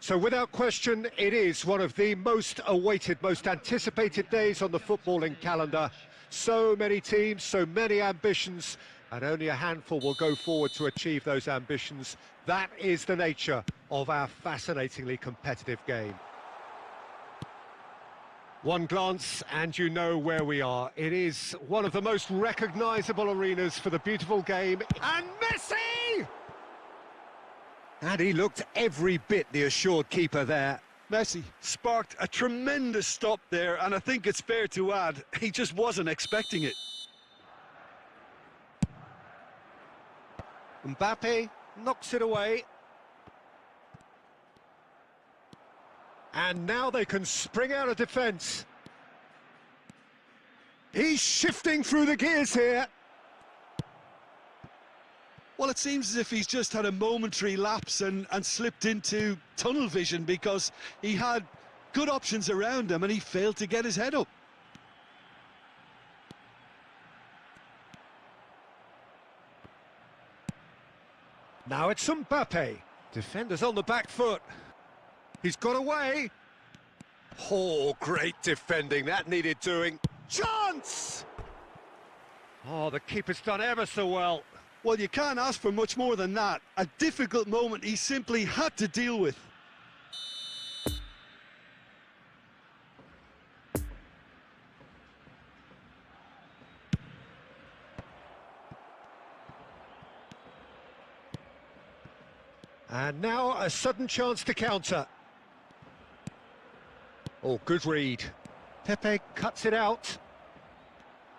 So without question, it is one of the most awaited, most anticipated days on the footballing calendar. So many teams, so many ambitions, and only a handful will go forward to achieve those ambitions. That is the nature of our fascinatingly competitive game. One glance and you know where we are. It is one of the most recognisable arenas for the beautiful game. And Messi! And he looked every bit the assured keeper there. Messi sparked a tremendous stop there, and I think it's fair to add, he just wasn't expecting it. Mbappe knocks it away. And now they can spring out of defence. He's shifting through the gears here. Well, it seems as if he's just had a momentary lapse and slipped into tunnel vision, because he had good options around him and he failed to get his head up. Now it's Mbappe. Defenders on the back foot. He's got away. Oh, great defending. That needed doing. Chance! Oh, the keeper's done ever so well. Well, you can't ask for much more than that. A difficult moment he simply had to deal with. And now a sudden chance to counter. Oh, good read. Pepe cuts it out.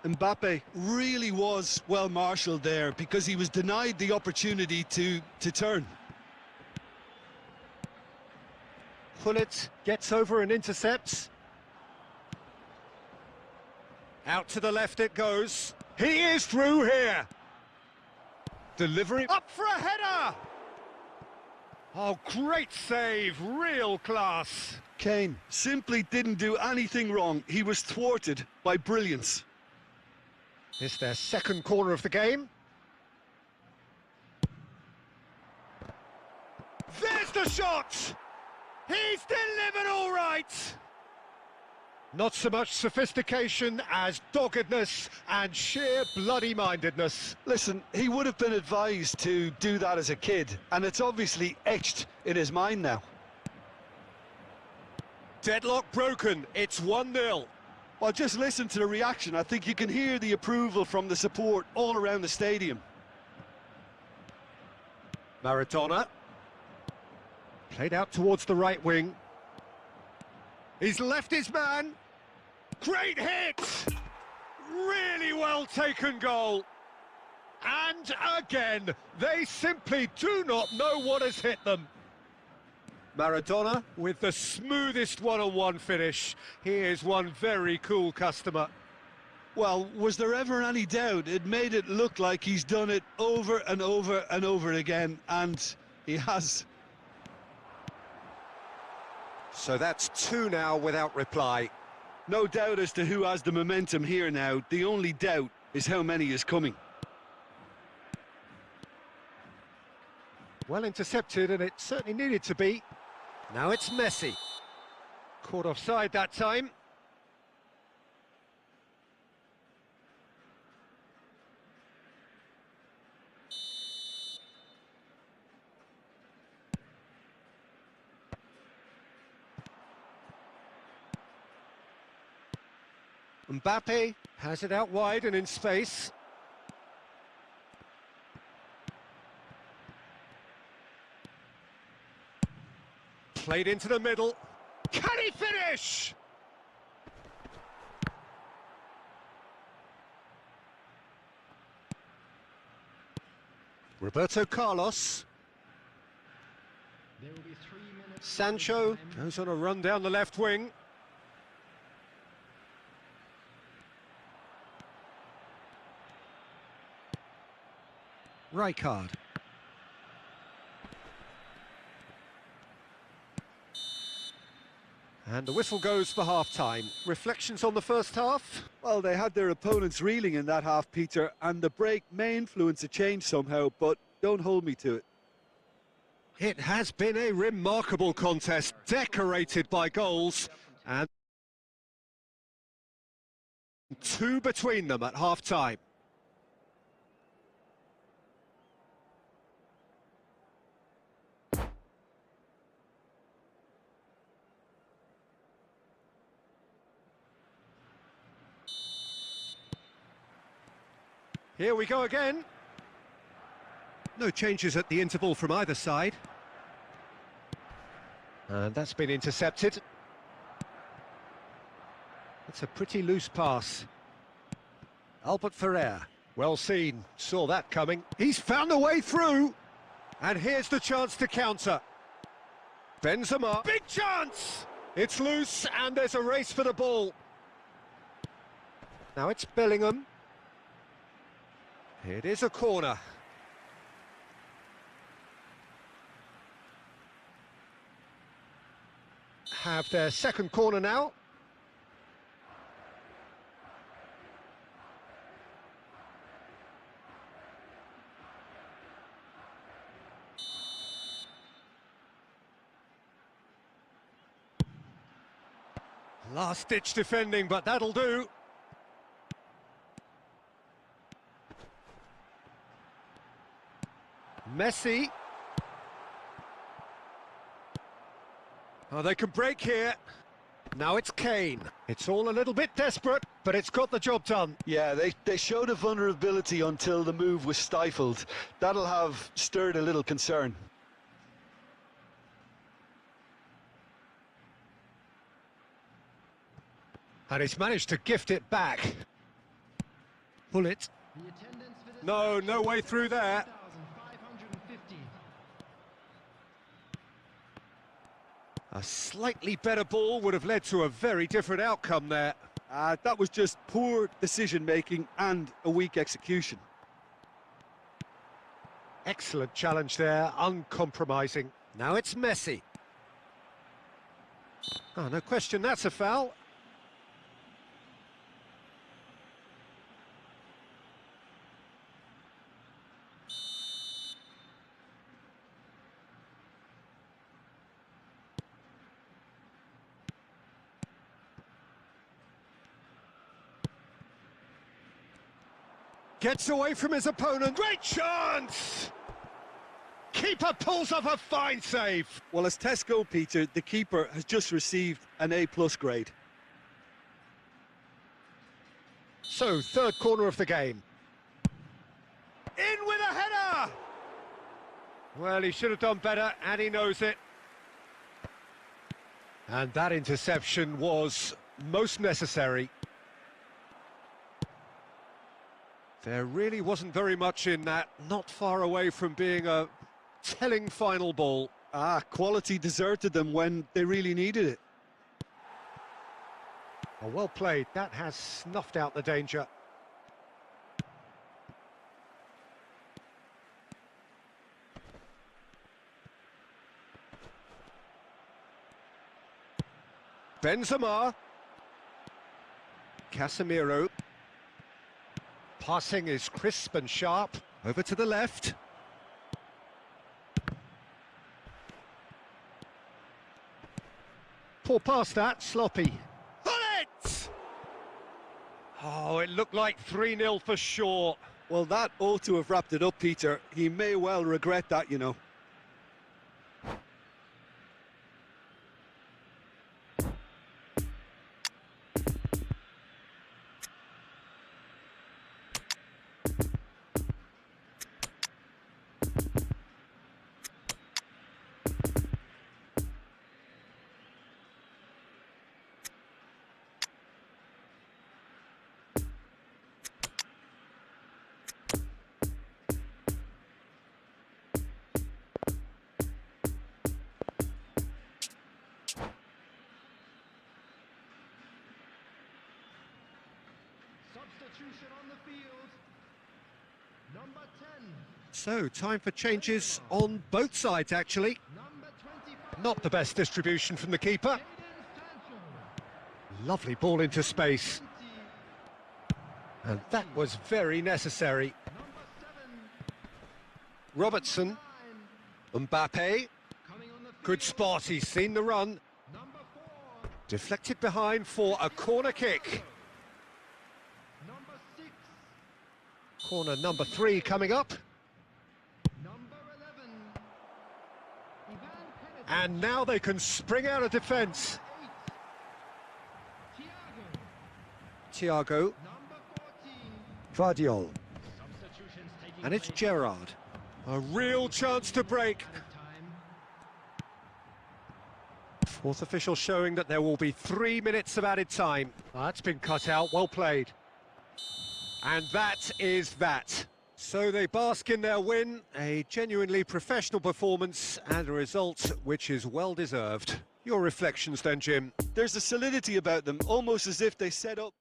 Mbappe really was well marshalled there, because he was denied the opportunity to turn. Pullet gets over and intercepts. Out to the left it goes. He is through here. Delivery up for a header. Oh, great save, real class. Kane simply didn't do anything wrong. He was thwarted by brilliance. It's their second corner of the game. There's the shot! He's delivered all right! Not so much sophistication as doggedness and sheer bloody-mindedness. Listen, he would have been advised to do that as a kid, and it's obviously etched in his mind now. Deadlock broken, it's 1-0. Well, just listen to the reaction. I think you can hear the approval from the support all around the stadium. Maradona. Played out towards the right wing. He's left his man. Great hit! Really well taken goal. And again, they simply do not know what has hit them. Maradona with the smoothest one-on-one finish. He is one very cool customer. Well, was there ever any doubt? It made it look like he's done it over and over and over again, and he has. So that's 2 now without reply. No doubt as to who has the momentum here now. The only doubt is how many is coming. Well intercepted, and it certainly needed to be. Now it's Messi. Caught offside that time. Mbappe has it out wide and in space. Played into the middle. Can he finish? Roberto Carlos. There will be 3 minutes. Sancho goes on a run down the left wing. Rijkaard. And the whistle goes for half-time. Reflections on the first half? Well, they had their opponents reeling in that half, Peter, and the break may influence a change somehow, but don't hold me to it. It has been a remarkable contest, decorated by goals, and 2 between them at half-time. Here we go again. No changes at the interval from either side. And that's been intercepted. It's a pretty loose pass. Albert Ferrer, well seen, saw that coming. He's found a way through. And here's the chance to counter. Benzema, big chance! It's loose and there's a race for the ball. Now it's Bellingham. It is a corner. Have their second corner now. Last-ditch defending, but that'll do. Messi. Oh, they can break here. Now it's Kane. It's all a little bit desperate, but it's got the job done. Yeah, they showed a vulnerability until the move was stifled. That'll have stirred a little concern. And he's managed to gift it back. Pull it. No way through there. A slightly better ball would have led to a very different outcome there. That was just poor decision-making and a weak execution. Excellent challenge there, uncompromising. Now it's Messi. Oh, no question, that's a foul. Gets away from his opponent. Great chance! Keeper pulls off a fine save. Well, as tests go, Peter, the keeper has just received an A+ grade. So, third corner of the game. In with a header! Well, he should have done better, and he knows it. And that interception was most necessary. There really wasn't very much in that, not far away from being a telling final ball. Quality deserted them when they really needed it. Oh, well played, that has snuffed out the danger. Benzema. Casemiro. Passing is crisp and sharp. Over to the left. Poor pass that, sloppy. On it! Oh, it looked like 3-0 for sure. Well, that ought to have wrapped it up, Peter. He may well regret that, you know. Substitution on the field. Number 10. So, time for changes on both sides, actually. Number 25. Not the best distribution from the keeper. Lovely ball into space. And that was very necessary. Number 7. Robertson. Mbappe. Coming on the field. Good spot, he's seen the run. Number 4. Deflected behind for a corner kick. Number 6. Corner number 3 coming up. Number 11. Ivan Perisic. And now they can spring out of defence. 8. Thiago. Number 14. Vardiol. Substitutions taking And it's place. Gerrard. A real chance to break. Time. Fourth official showing that there will be 3 minutes of added time. That's been cut out, well played. And that is that. So they bask in their win, a genuinely professional performance and a result which is well deserved. Your reflections then, Jim? There's a solidity about them, almost as if they set up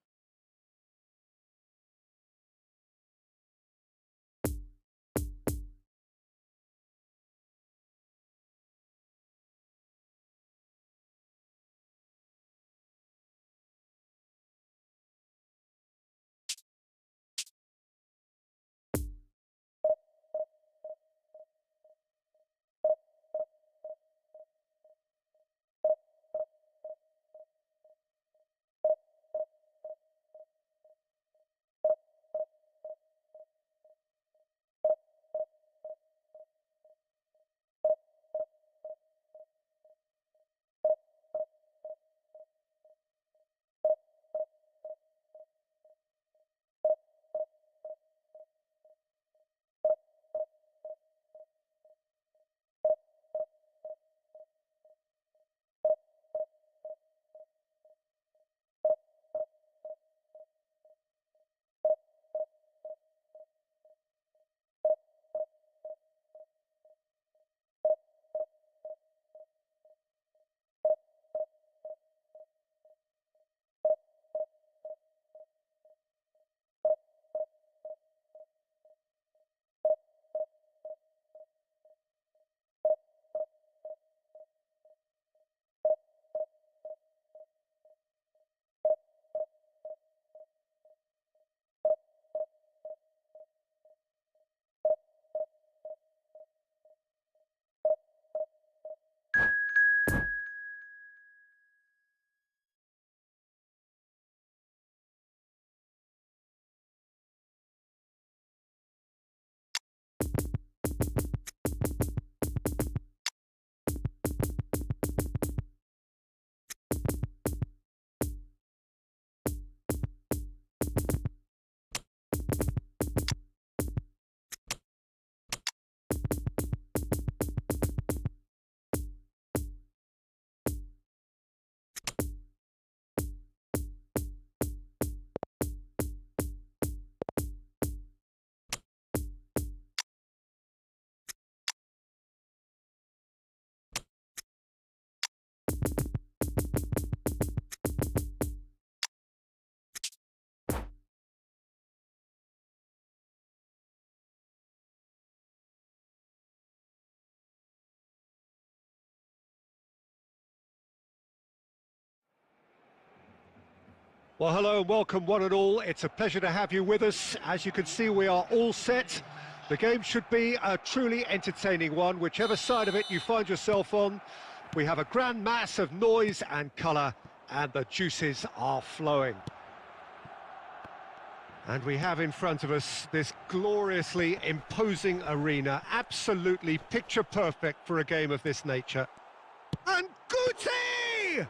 Well, hello and welcome one and all. It's a pleasure to have you with us. As you can see, we are all set. The game should be a truly entertaining one, whichever side of it you find yourself on. We have a grand mass of noise and colour, and the juices are flowing. And we have in front of us this gloriously imposing arena, absolutely picture perfect for a game of this nature. And Guti!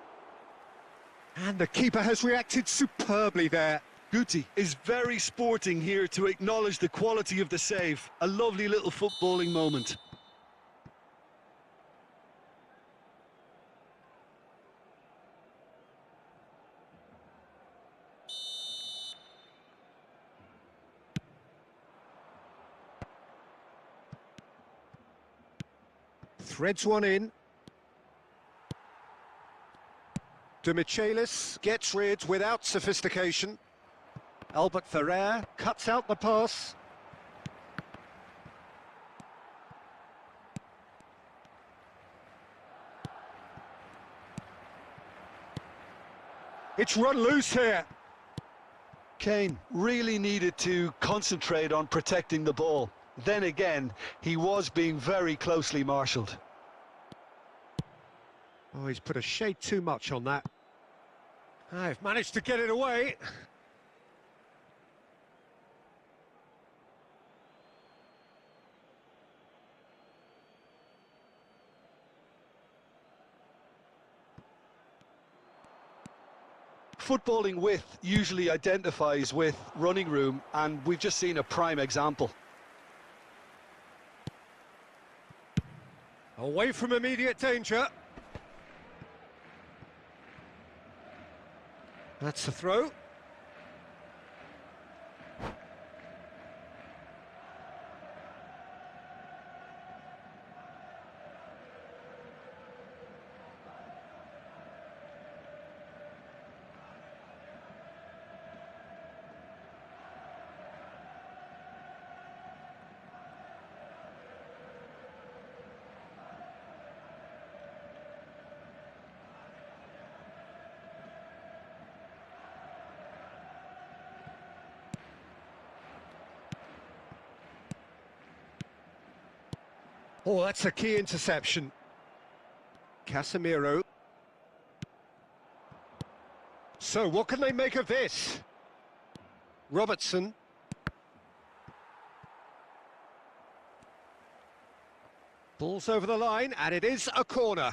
And the keeper has reacted superbly there. Guti is very sporting here to acknowledge the quality of the save. A lovely little footballing moment. Threads one in. Michelis gets rid without sophistication. Albert Ferrer cuts out the pass. It's run loose here. Kane really needed to concentrate on protecting the ball. Then again, he was being very closely marshalled. Oh, he's put a shade too much on that. I've managed to get it away. Footballing width usually identifies with running room, and we've just seen a prime example. Away from immediate danger. That's the throw. Oh, that's a key interception. Casemiro. So, what can they make of this? Robertson. Ball's over the line, and it is a corner.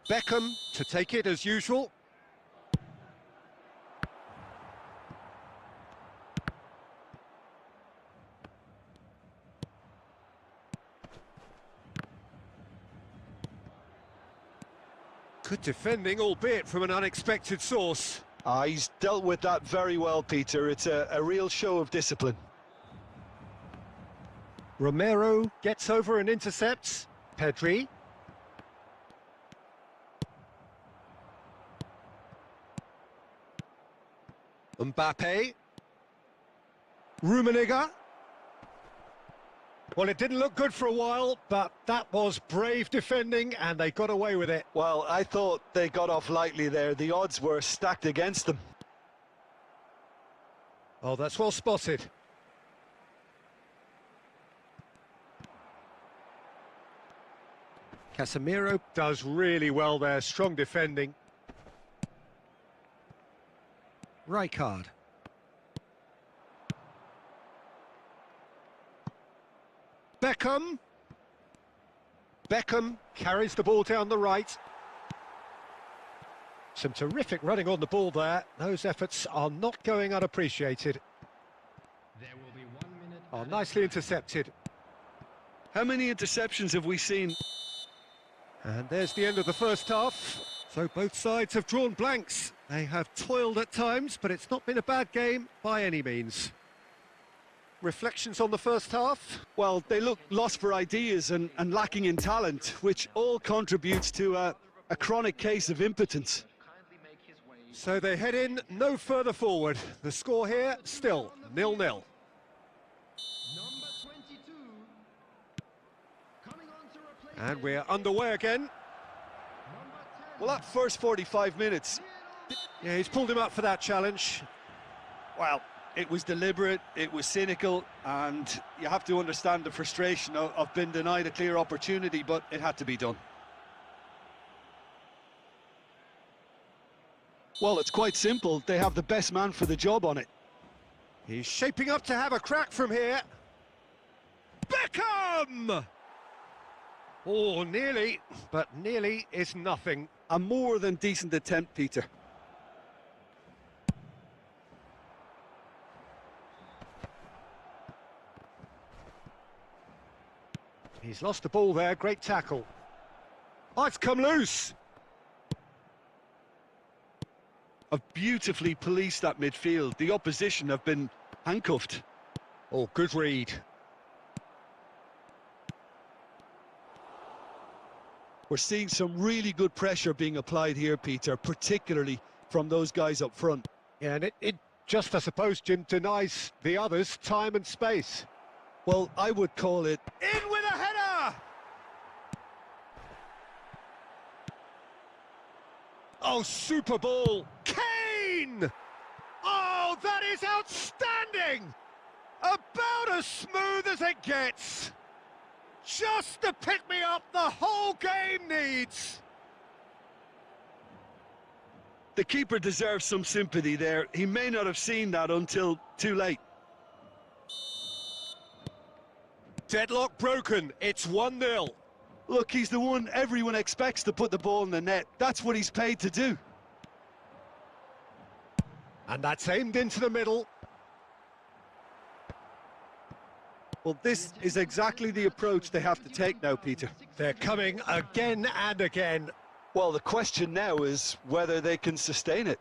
Beckham to take it as usual. Good defending, albeit from an unexpected source. He's dealt with that very well, Peter. It's a real show of discipline. Romero gets over and intercepts. Pedri. Mbappe. Rummenigge. Well, it didn't look good for a while, but that was brave defending, and they got away with it. Well, I thought they got off lightly there. The odds were stacked against them. Oh, that's well spotted. Casemiro does really well there, strong defending. Rijkaard. Beckham. Beckham carries the ball down the right. Some terrific running on the ball there. Those efforts are not going unappreciated. There will be 1 minute. Oh, nicely intercepted. How many interceptions have we seen? And there's the end of the first half. So both sides have drawn blanks. They have toiled at times, but it's not been a bad game by any means. Reflections on the first half? Well, they look lost for ideas and lacking in talent, which all contributes to a chronic case of impotence. So they head in no further forward. The score here, still 0-0. Number 22. Coming on to replace And we're underway again. number 10. Well, that first 45 minutes, Yeah, he's pulled him up for that challenge. well, it was deliberate, it was cynical, and you have to understand the frustration of being denied a clear opportunity, but it had to be done. Well, it's quite simple. They have the best man for the job on it. He's shaping up to have a crack from here. Beckham! Oh, nearly, but nearly is nothing. A more than decent attempt, Peter. He's lost the ball there, great tackle. Oh, it's come loose. Have beautifully policed that midfield. The opposition have been handcuffed. Oh, good read. We're seeing some really good pressure being applied here, Peter, particularly from those guys up front. Yeah, and it just, I suppose, Jim, denies the others time and space. Well, I would call it... In with a header! Oh, super ball. Kane! Oh, that is outstanding! About as smooth as it gets. Just the pick-me-up the whole game needs. The keeper deserves some sympathy there. He may not have seen that until too late. Deadlock broken. It's 1-0. Look, he's the one everyone expects to put the ball in the net. That's what he's paid to do. And that's aimed into the middle. Well, this is exactly the approach they have to take now, Peter. They're coming again and again. Well, the question now is whether they can sustain it.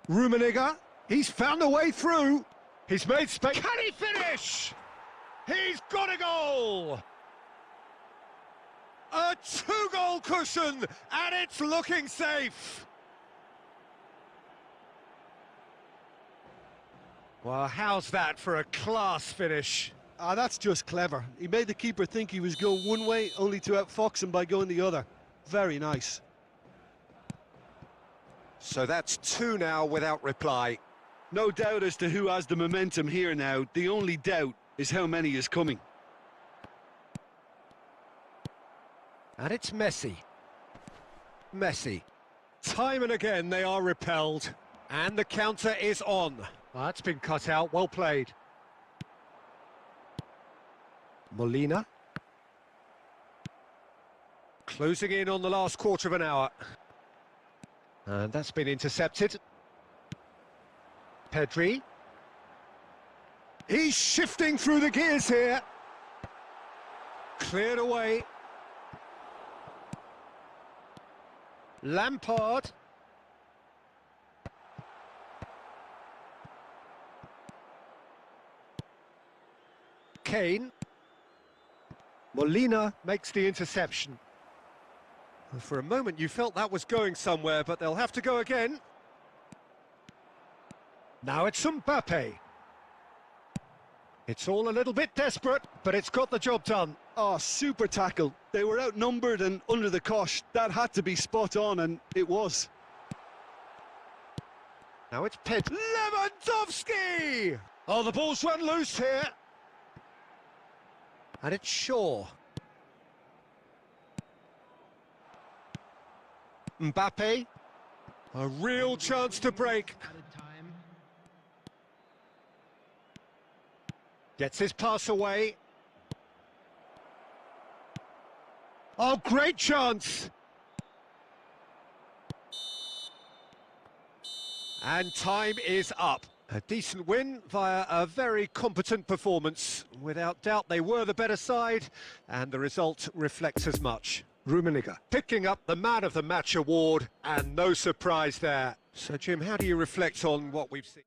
Rummenigge, he's found a way through. He's made space. Can he finish? He's got a goal. A two-goal cushion, and it's looking safe. Well, how's that for a class finish? Ah, that's just clever. He made the keeper think he was going one way, only to outfox him by going the other. Very nice. So that's two now without reply. No doubt as to who has the momentum here now. The only doubt is how many is coming. And it's Messi. Messi. Time and again they are repelled. And the counter is on. Well, that's been cut out, well played. Molina. Closing in on the last quarter of an hour. And that's been intercepted. Pedri. He's shifting through the gears here. Cleared away. Lampard. Kane. Molina makes the interception. Well, for a moment you felt that was going somewhere, but they'll have to go again. Now it's Mbappe. It's all a little bit desperate, but it's got the job done. Oh, super tackle. They were outnumbered and under the cosh. That had to be spot on, and it was. Now it's Lewandowski! Oh, the ball's run loose here. And it's Shaw. Mbappe. A real chance to break. Gets his pass away. Oh, great chance! And time is up. A decent win via a very competent performance. Without doubt, they were the better side, and the result reflects as much. Rummenigge picking up the Man of the Match award, and no surprise there. So, Jim, how do you reflect on what we've seen?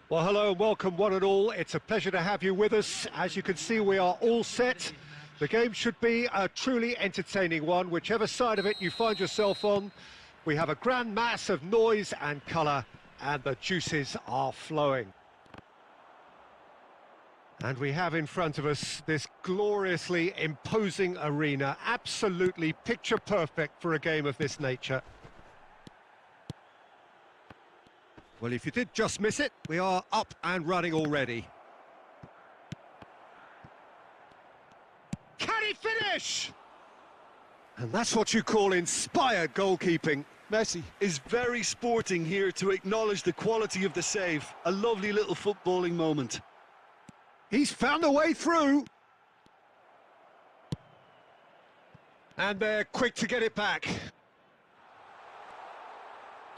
Well, hello and welcome one and all. It's a pleasure to have you with us. As you can see, we are all set. The game should be a truly entertaining one, whichever side of it you find yourself on. We have a grand mass of noise and colour, and the juices are flowing. And we have in front of us this gloriously imposing arena, absolutely picture perfect for a game of this nature. Well, if you did just miss it, we are up and running already. Can he finish? And that's what you call inspired goalkeeping. Messi is very sporting here to acknowledge the quality of the save. A lovely little footballing moment. He's found a way through. And they're quick to get it back.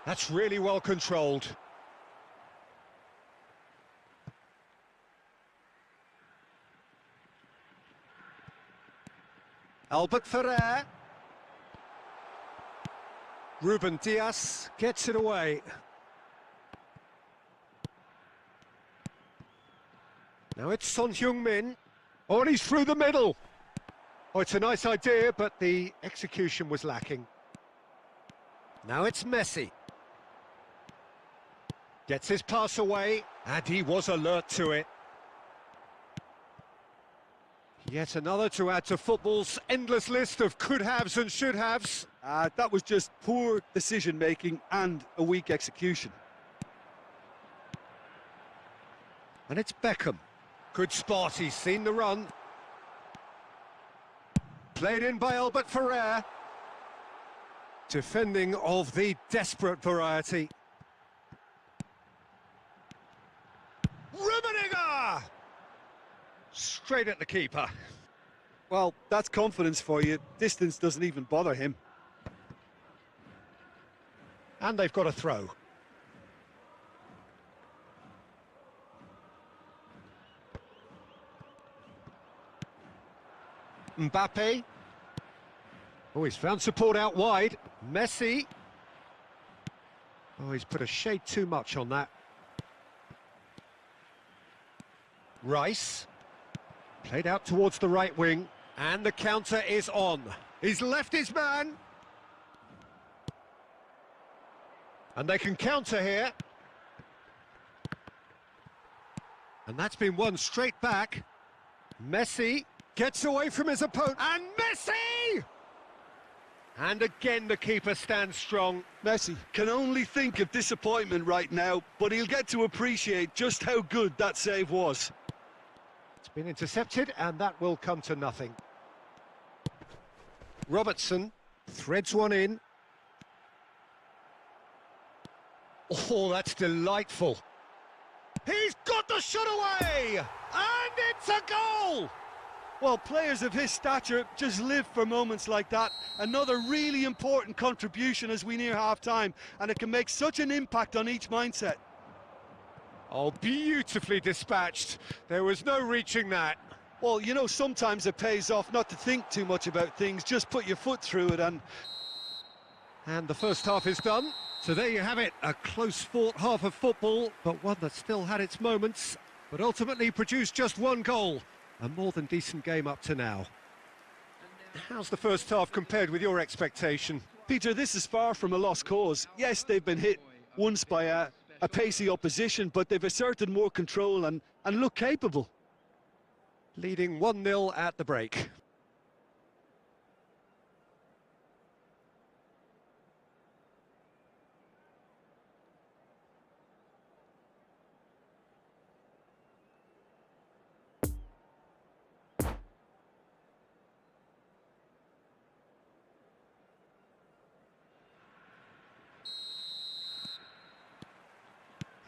That's really well controlled. Albert Ferrer. Ruben Diaz gets it away. Now it's Son Heung-min. Oh, and he's through the middle. Oh, it's a nice idea, but the execution was lacking. Now it's Messi. Gets his pass away, and he was alert to it. Yet another to add to football's endless list of could-haves and should-haves. That was just poor decision-making and a weak execution. And it's Beckham. Good spot, he's seen the run. Played in by Albert Ferrer. Defending of the desperate variety. Rummenigge! Straight at the keeper. Well, that's confidence for you. Distance doesn't even bother him. And they've got a throw. Mbappe. Oh, he's found support out wide. Messi. Oh, he's put a shade too much on that. Rice. Played out towards the right wing. And the counter is on. He's left his man. And they can counter here. And that's been won straight back. Messi gets away from his opponent. And Messi! And again the keeper stands strong. Messi can only think of disappointment right now, but he'll get to appreciate just how good that save was. It's been intercepted, and that will come to nothing. Robertson threads one in. Oh, that's delightful. He's got the shot away! And it's a goal! Well, players of his stature just live for moments like that. Another really important contribution as we near half-time, and it can make such an impact on each mindset. Oh, beautifully dispatched. There was no reaching that. Well, you know, sometimes it pays off not to think too much about things, just put your foot through it and... And the first half is done. So there you have it, a close-fought half of football, but one that still had its moments, but ultimately produced just one goal. A more than decent game up to now. How's the first half compared with your expectation? Peter, this is far from a lost cause. Yes, they've been hit once by a pacey opposition, but they've asserted more control and look capable. Leading 1-0 at the break.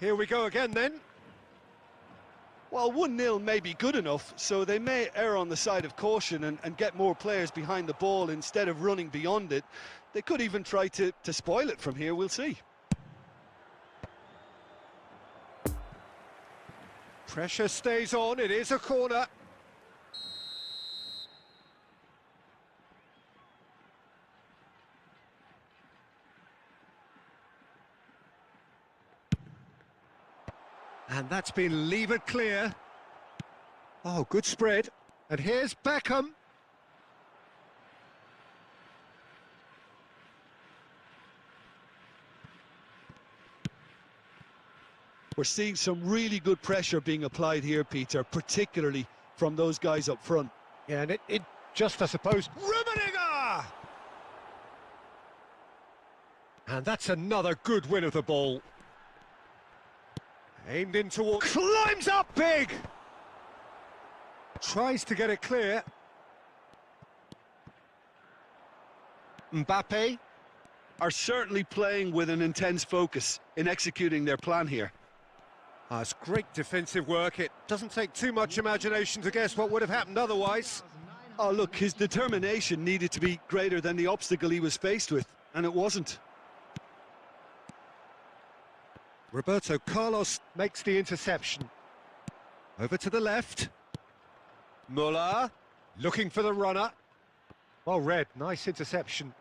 Here we go again then. Well, 1-0 may be good enough, so they may err on the side of caution and get more players behind the ball instead of running beyond it. They could even try to spoil it from here, we'll see. Pressure stays on, it is a corner. And that's been levered clear. Oh, good spread. And here's Beckham. We're seeing some really good pressure being applied here, Peter, particularly from those guys up front. Yeah, and it just, I suppose, Rummenigge! And that's another good win of the ball. Aimed in toward, climbs up big! Tries to get it clear. Mbappe. Are certainly playing with an intense focus in executing their plan here. It's great defensive work. It doesn't take too much imagination to guess what would have happened otherwise. Oh, look, his determination needed to be greater than the obstacle he was faced with, and it wasn't. Roberto Carlos makes the interception. Over to the left. Muller, looking for the runner. Well read, nice interception.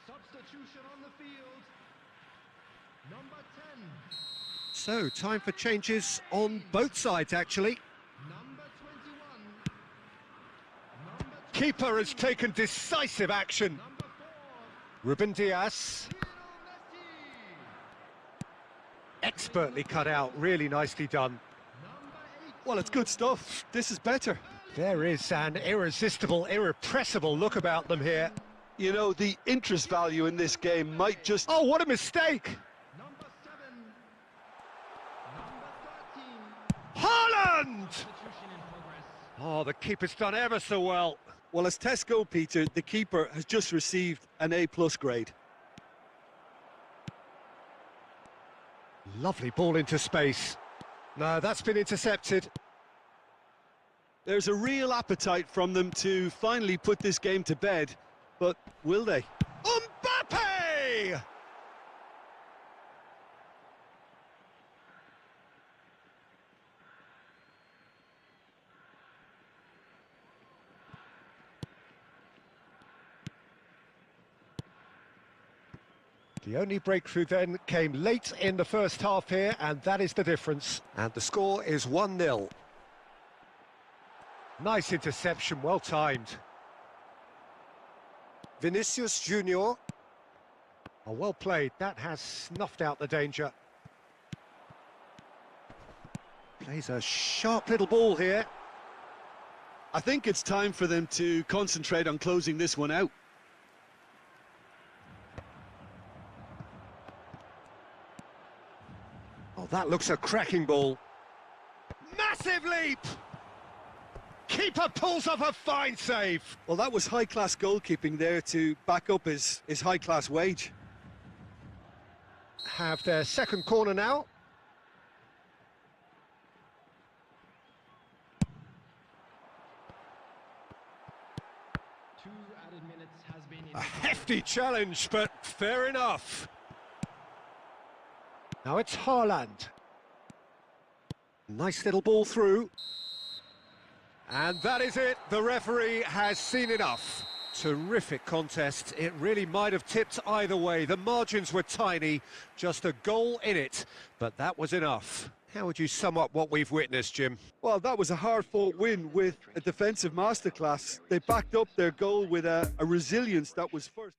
Substitution on the field. Number 10. So, time for changes on both sides, actually. Number 21. Number Keeper has taken decisive action. Number 4. Ruben Diaz, Lionel Messi. expertly cut out, really nicely done. Number 8. Well, it's good stuff. This is better. There is an irresistible, irrepressible look about them here. You know, the interest value in this game might just... Oh, what a mistake! Number 7. Number 13. Haaland! Substitution in progress. Oh, the keeper's done ever so well. Well, as tests go, Peter, the keeper has just received an A+ grade. Lovely ball into space. No, that's been intercepted. There's a real appetite from them to finally put this game to bed, but will they? Mbappe! The only breakthrough then came late in the first half here, and that is the difference. And the score is 1-0. Nice interception, well timed. Vinicius Junior. Oh, well played, that has snuffed out the danger. Plays a sharp little ball here. I think it's time for them to concentrate on closing this one out. Oh, that looks a cracking ball. Massive leap! keeper pulls off a fine save. Well, that was high-class goalkeeping there to back up his high-class wage. Have their second corner now. 2 added minutes has been A hefty challenge, but fair enough. Now it's Haaland. Nice little ball through. And that is it. The referee has seen enough. Terrific contest. It really might have tipped either way. The margins were tiny, just a goal in it, but that was enough. How would you sum up what we've witnessed, Jim? Well, that was a hard-fought win with a defensive masterclass. They backed up their goal with a resilience that was first.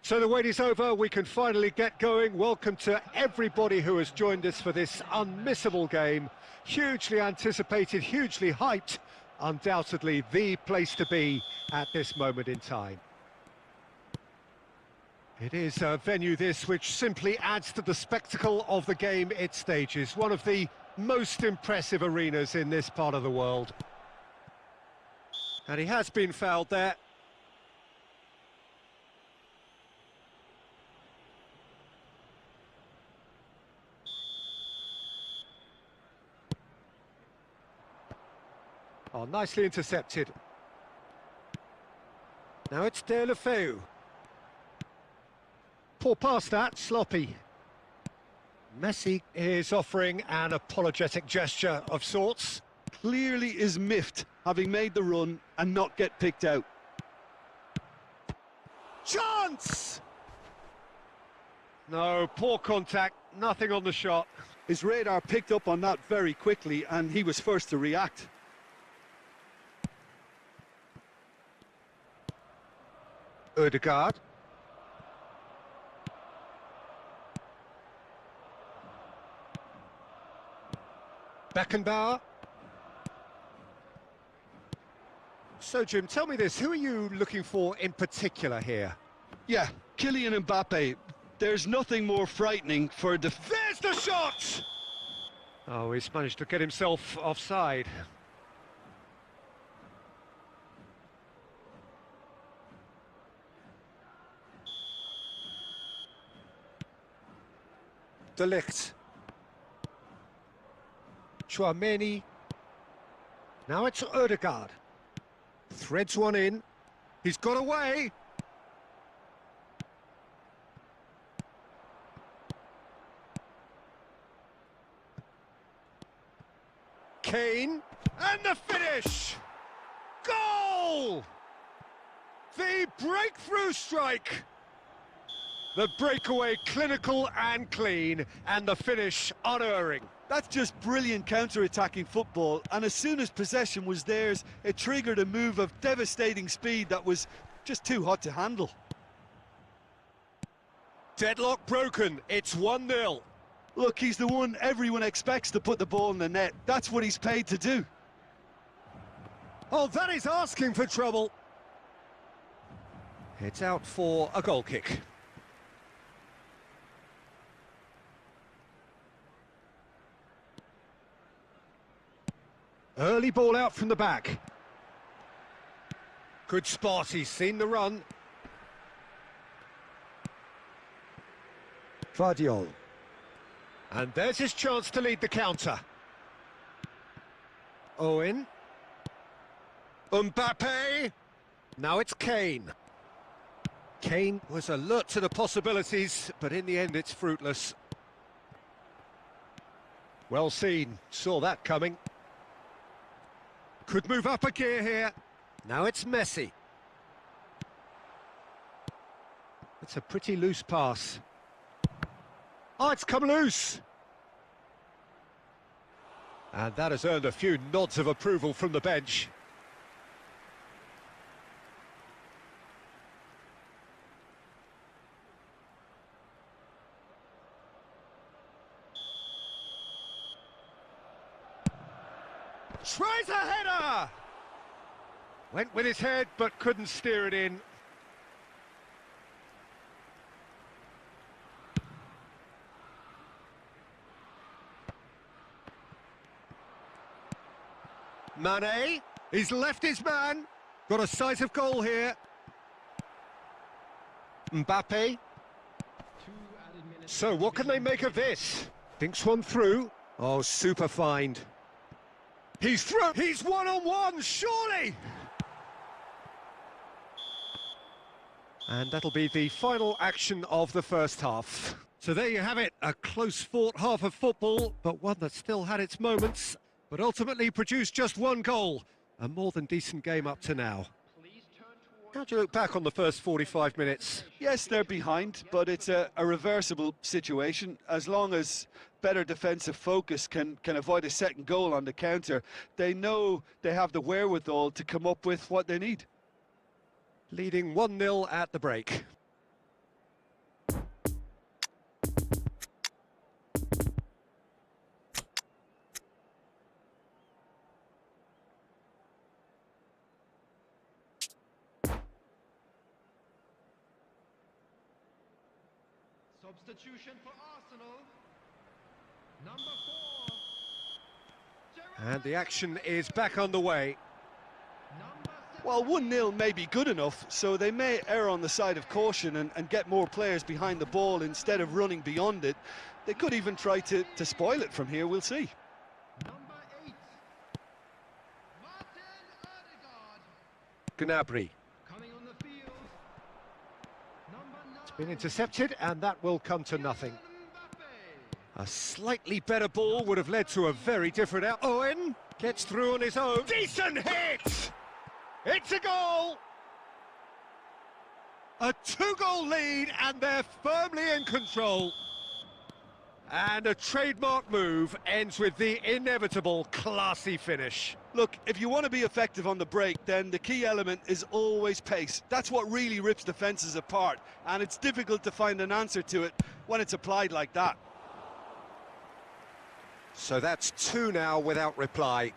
So the wait is over, we can finally get going. Welcome to everybody who has joined us for this unmissable game. Hugely anticipated, hugely hyped, undoubtedly the place to be at this moment in time. It is a venue this which simply adds to the spectacle of the game it stages. One of the most impressive arenas in this part of the world. And he has been fouled there. Oh, nicely intercepted. Now it's De La Feu. Poor pass that, sloppy. Messi is offering an apologetic gesture of sorts. Clearly is miffed, having made the run and not get picked out. Chance! No, poor contact, nothing on the shot. His radar picked up on that very quickly and he was first to react. Ødegaard. Beckenbauer. So, Jim, tell me this, who are you looking for in particular here? Yeah, Kylian Mbappe. There's nothing more frightening for a There's the shot! Oh, he's managed to get himself offside. De Ligt. Chouameni. Now it's Ødegaard. Threads one in. He's got away. Kane. And the finish! Goal! The breakthrough strike! The breakaway clinical and clean, and the finish unerring. That's just brilliant counter-attacking football, and as soon as possession was theirs, it triggered a move of devastating speed that was just too hot to handle. Deadlock broken, it's 1-0. Look, he's the one everyone expects to put the ball in the net. That's what he's paid to do. Oh, that is asking for trouble. It's out for a goal kick. Early ball out from the back. Good spot, he's seen the run. Vardiol. And there's his chance to lead the counter. Owen. Mbappe. Now it's Kane. Kane was alert to the possibilities, but in the end it's fruitless. Well seen, saw that coming. Could move up a gear here. Now it's Messi. It's a pretty loose pass. Oh, it's come loose. And that has earned a few nods of approval from the bench. Tries a header! Went with his head, but couldn't steer it in. Mane, he's left his man. Got a sight of goal here. Mbappe. So what can they make of this? Thinks one through. Oh, super find. He's through. He's one-on-one, surely! And that'll be the final action of the first half. So there you have it, a close-fought half of football, but one that still had its moments, but ultimately produced just one goal. A more than decent game up to now. How do you look back on the first 45 minutes? Yes, they're behind, but it's a reversible situation. As long as better defensive focus can avoid a second goal on the counter, they know they have the wherewithal to come up with what they need. Leading 1-0 at the break. Substitution for Arsenal. Number 4. And the action is back underway. Number 7. Well, 1-0 may be good enough, so they may err on the side of caution and get more players behind the ball instead of running beyond it. They could even try to spoil it from here, we'll see. Number 8. Martin Odegaard. Gnabry. Coming on the field. Number 9. It's been intercepted, and that will come to nothing. Mbappe. A slightly better ball would have led to a very different out. Owen gets through on his own. Decent hit! It's a goal! A 2-goal lead, and they're firmly in control. And a trademark move ends with the inevitable classy finish. Look, if you want to be effective on the break, then the key element is always pace. That's what really rips defences apart, and it's difficult to find an answer to it when it's applied like that. So that's 2 now without reply.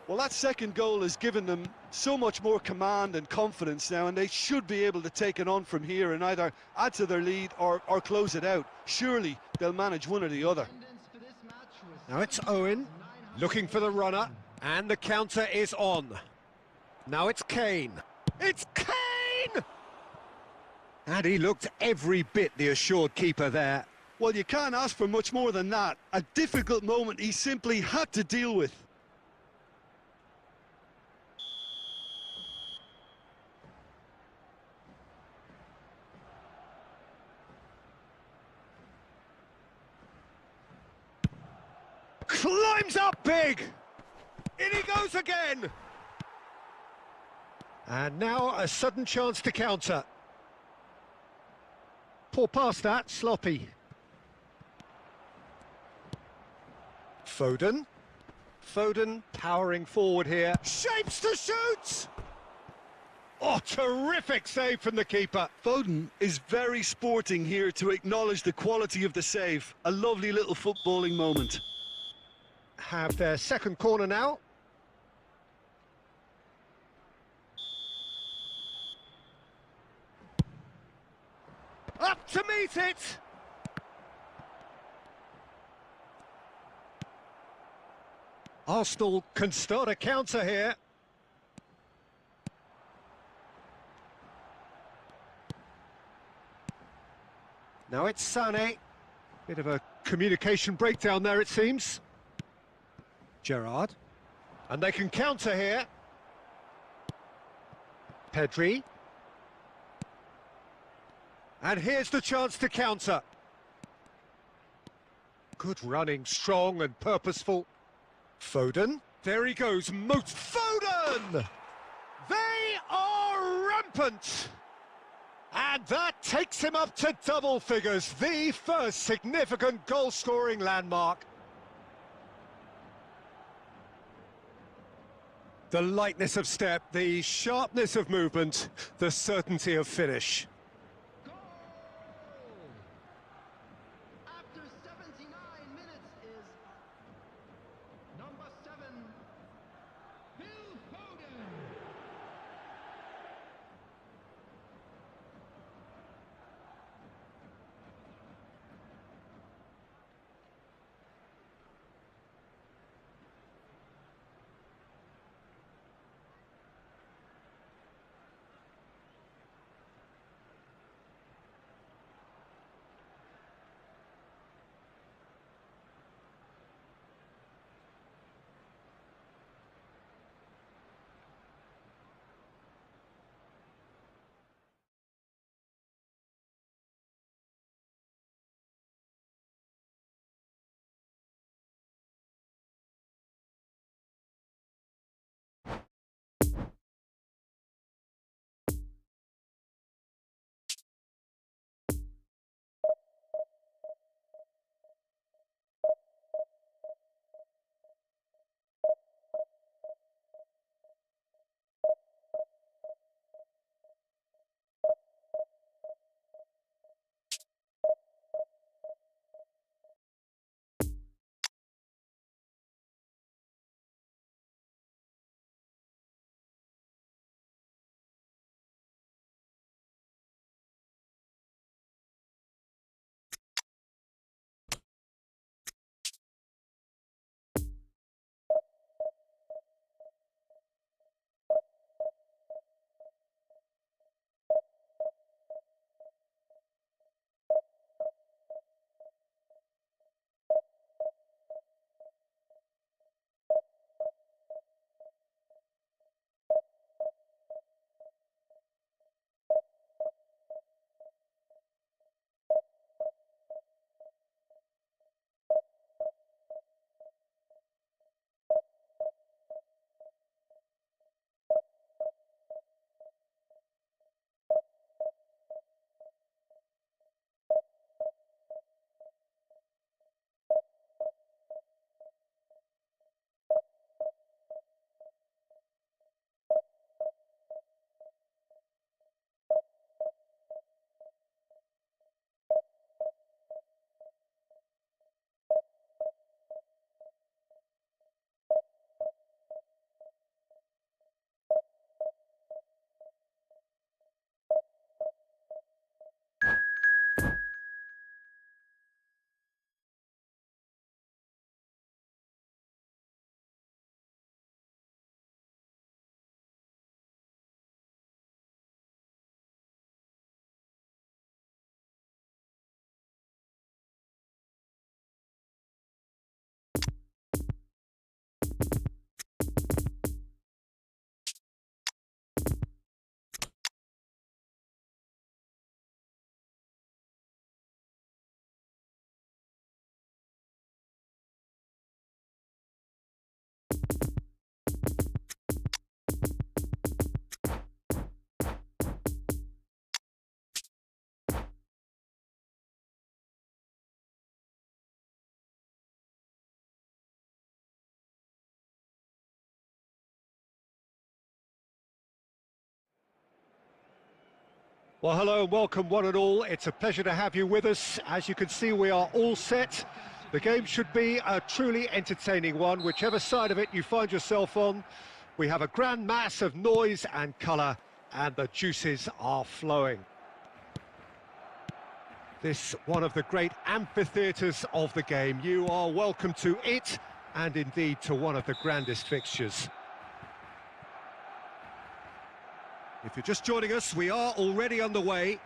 Well, that second goal has given them so much more command and confidence now, and they should be able to take it on from here and either add to their lead or close it out. Surely they'll manage one or the other. Attendance for this match was Now it's Owen looking for the runner, and the counter is on. Now it's Kane. It's Kane! And he looked every bit the assured keeper there. Well, you can't ask for much more than that. A difficult moment he simply had to deal with. Climbs up big! In he goes again! And now a sudden chance to counter. Poor pass that, sloppy. Foden. Foden powering forward here. Shapes to shoot! Oh, terrific save from the keeper. Foden is very sporting here to acknowledge the quality of the save. A lovely little footballing moment. Have their second corner now. Up to meet it! Arsenal can start a counter here. Now it's Sané. Bit of a communication breakdown there, it seems. Gerrard. And they can counter here. Pedri. And here's the chance to counter. Good running, strong and purposeful. Foden. There he goes, Foden! They are rampant! And that takes him up to double figures, the first significant goal-scoring landmark. The lightness of step, the sharpness of movement, the certainty of finish. goal. After 79 minutes is number 7, Phil Foden. Well, hello and welcome one and all. It's a pleasure to have you with us. As you can see, we are all set. The game should be a truly entertaining one, whichever side of it you find yourself on. We have a grand mass of noise and colour, and the juices are flowing. This one of the great amphitheatres of the game. You are welcome to it, and indeed to one of the grandest fixtures. If you're just joining us, we are already underway.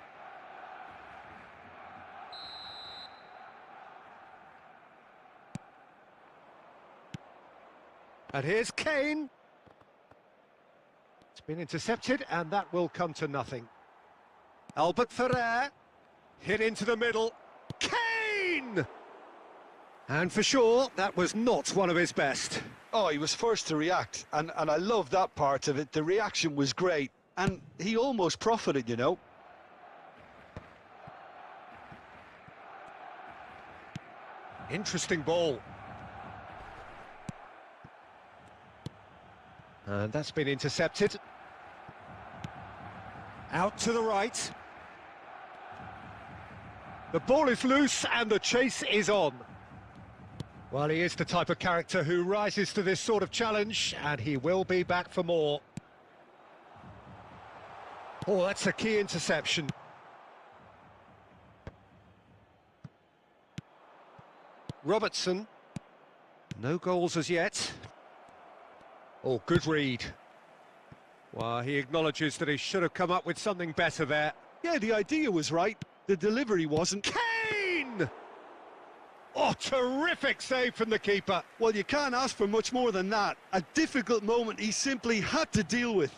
And here's Kane. It's been intercepted, and that will come to nothing. Albert Ferrer, hit into the middle. Kane! And for sure, that was not one of his best. Oh, he was first to react, and I love that part of it. The reaction was great, and he almost profited, you know. Interesting ball. And that's been intercepted. Out to the right. The ball is loose and the chase is on. Well, he is the type of character who rises to this sort of challenge, and he will be back for more. Oh, that's a key interception. Robertson. No goals as yet. Oh, good read. Well, he acknowledges that he should have come up with something better there. Yeah, the idea was right. The delivery wasn't. Kane! Oh, terrific save from the keeper. Well, you can't ask for much more than that. A difficult moment he simply had to deal with.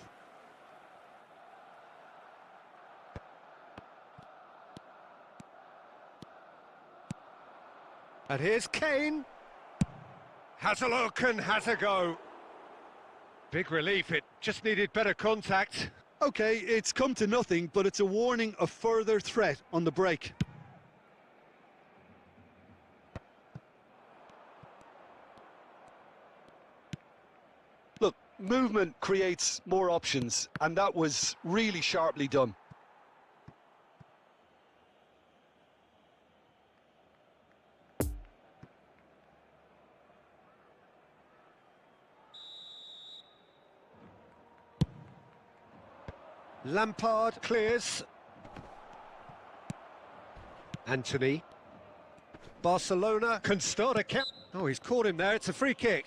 And here's Kane. Has a look and has a go. Big relief, it just needed better contact. Okay, it's come to nothing, but it's a warning of further threat on the break. Look, movement creates more options, and that was really sharply done. Lampard clears. Anthony. Barcelona can start a cap. Oh, he's caught him there. It's a free kick.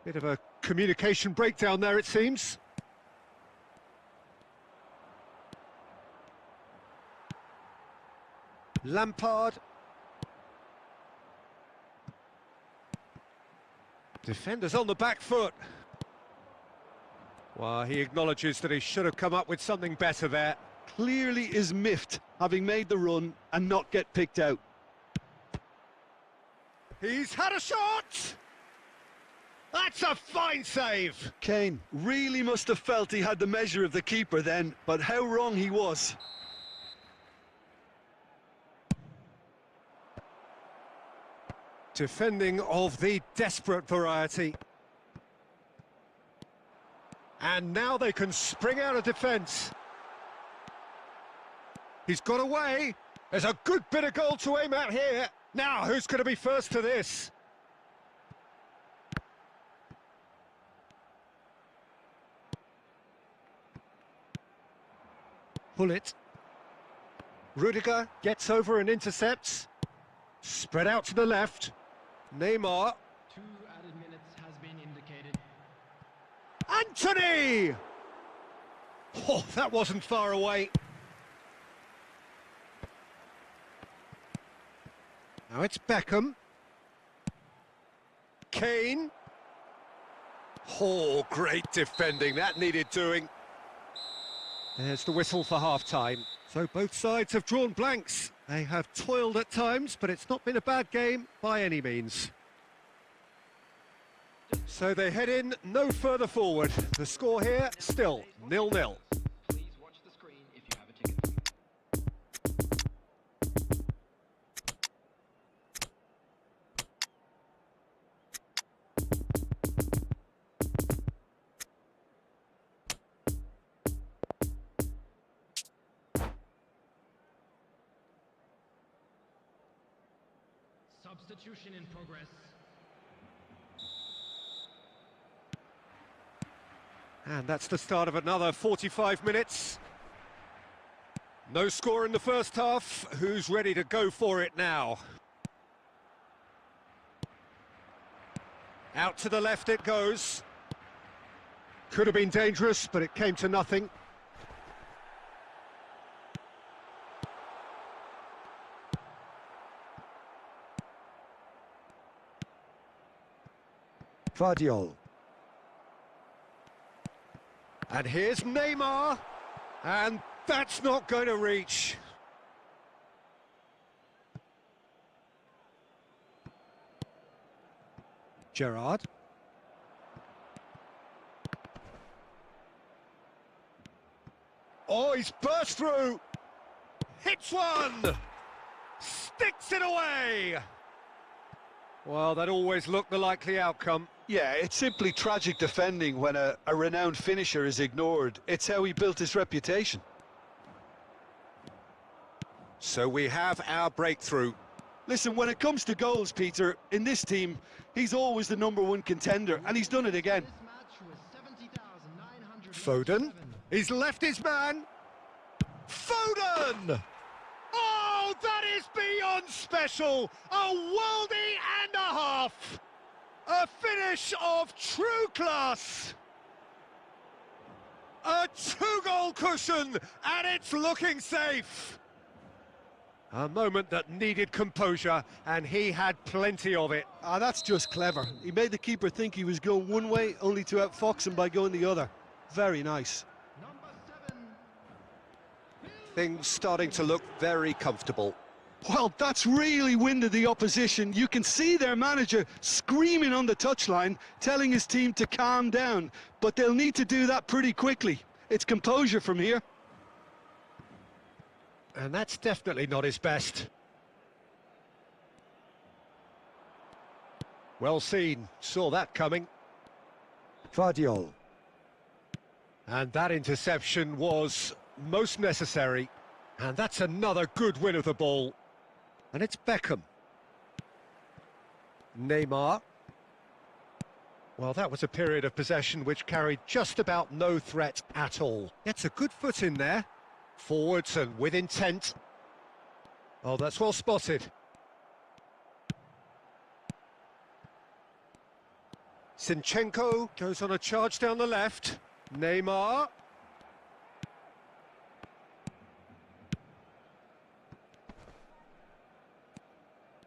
Bit of a communication breakdown there, it seems. Lampard. Defenders on the back foot. Well, he acknowledges that he should have come up with something better there. Clearly is miffed, having made the run and not get picked out. He's had a shot! That's a fine save! Kane really must have felt he had the measure of the keeper then, but how wrong he was. Defending of the desperate variety. And now they can spring out of defence. He's got away. There's a good bit of goal to aim at here. Now, who's going to be first to this? Pull it. Rudiger gets over and intercepts. Spread out to the left. Neymar. 2 added minutes has been indicated. Anthony! Oh, that wasn't far away. Now it's Beckham. Kane. Oh, great defending. That needed doing. There's the whistle for half-time. So both sides have drawn blanks. They have toiled at times, but it's not been a bad game by any means. So they head in no further forward. The score here, still 0-0. Please watch Substitution in progress. And that's the start of another 45 minutes. No score in the first half. Who's ready to go for it now? Out to the left it goes. Could have been dangerous, but it came to nothing. Vardiol. And here's Neymar. And that's not going to reach. Gerrard. Oh, he's burst through. Hits one. Sticks it away. Well, that always looked the likely outcome. Yeah, it's simply tragic defending when a renowned finisher is ignored. It's how he built his reputation. So we have our breakthrough. Listen, when it comes to goals, Peter, in this team, he's always the #1 contender, and he's done it again. This match was 70,987. Foden. He's left his man. Foden! Oh, that is beyond special! A worldie and a half! A finish of true class! A two-goal cushion, and it's looking safe! A moment that needed composure, and he had plenty of it. Ah, that's just clever. He made the keeper think he was going one way, only to outfox him by going the other. Very nice. Number 7. Things starting to look very comfortable. Well, that's really winded the opposition. You can see their manager screaming on the touchline, telling his team to calm down. But they'll need to do that pretty quickly. It's composure from here. And that's definitely not his best. Well seen, saw that coming. Vardiol. And that interception was most necessary. And that's another good win of the ball. And it's Beckham. Neymar. Well, that was a period of possession which carried just about no threat at all. Gets a good foot in there. Forwards and with intent. Oh, that's well spotted. Zinchenko goes on a charge down the left. Neymar.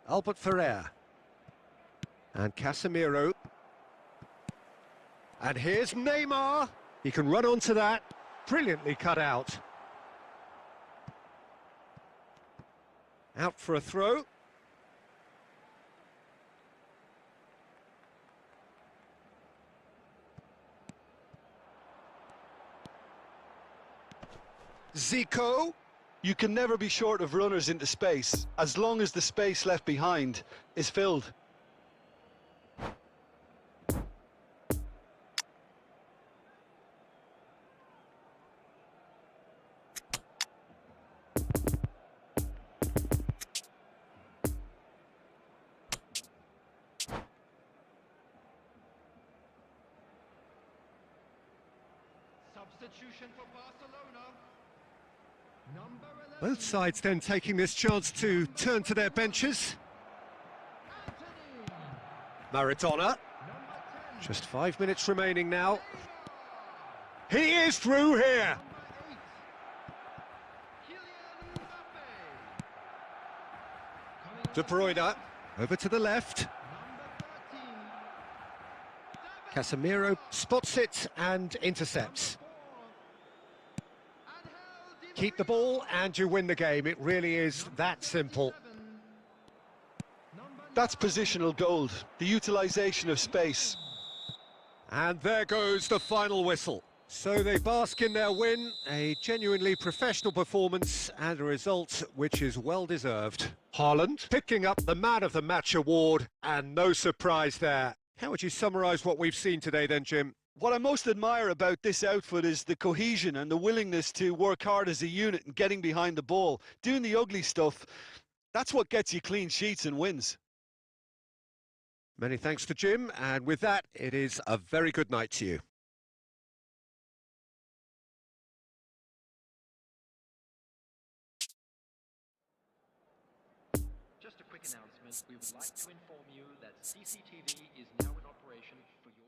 Albert Ferrer. And Casemiro. And here's Neymar. He can run onto that. Brilliantly cut out. Out for a throw. Zico. You can never be short of runners into space, as long as the space left behind is filled. Substitution for Barcelona. Number 11. Both sides then taking this chance to turn to their benches. Maradona. Number 10. Just 5 minutes remaining now. He is through here. Number 8. Kylian Mbappe. De Bruyne over to the left. Number 13. Casemiro spots it and intercepts. Keep the ball and you win the game. It really is that simple. That's positional gold, the utilisation of space. And there goes the final whistle. So they bask in their win, a genuinely professional performance and a result which is well deserved. Haaland picking up the Man of the Match award, and no surprise there. How would you summarise what we've seen today then, Jim? What I most admire about this outfit is the cohesion and the willingness to work hard as a unit and getting behind the ball. Doing the ugly stuff, that's what gets you clean sheets and wins. Many thanks to Jim, and with that, it is a very good night to you. Just a quick announcement. We would like to inform you that CCTV is now in operation for your...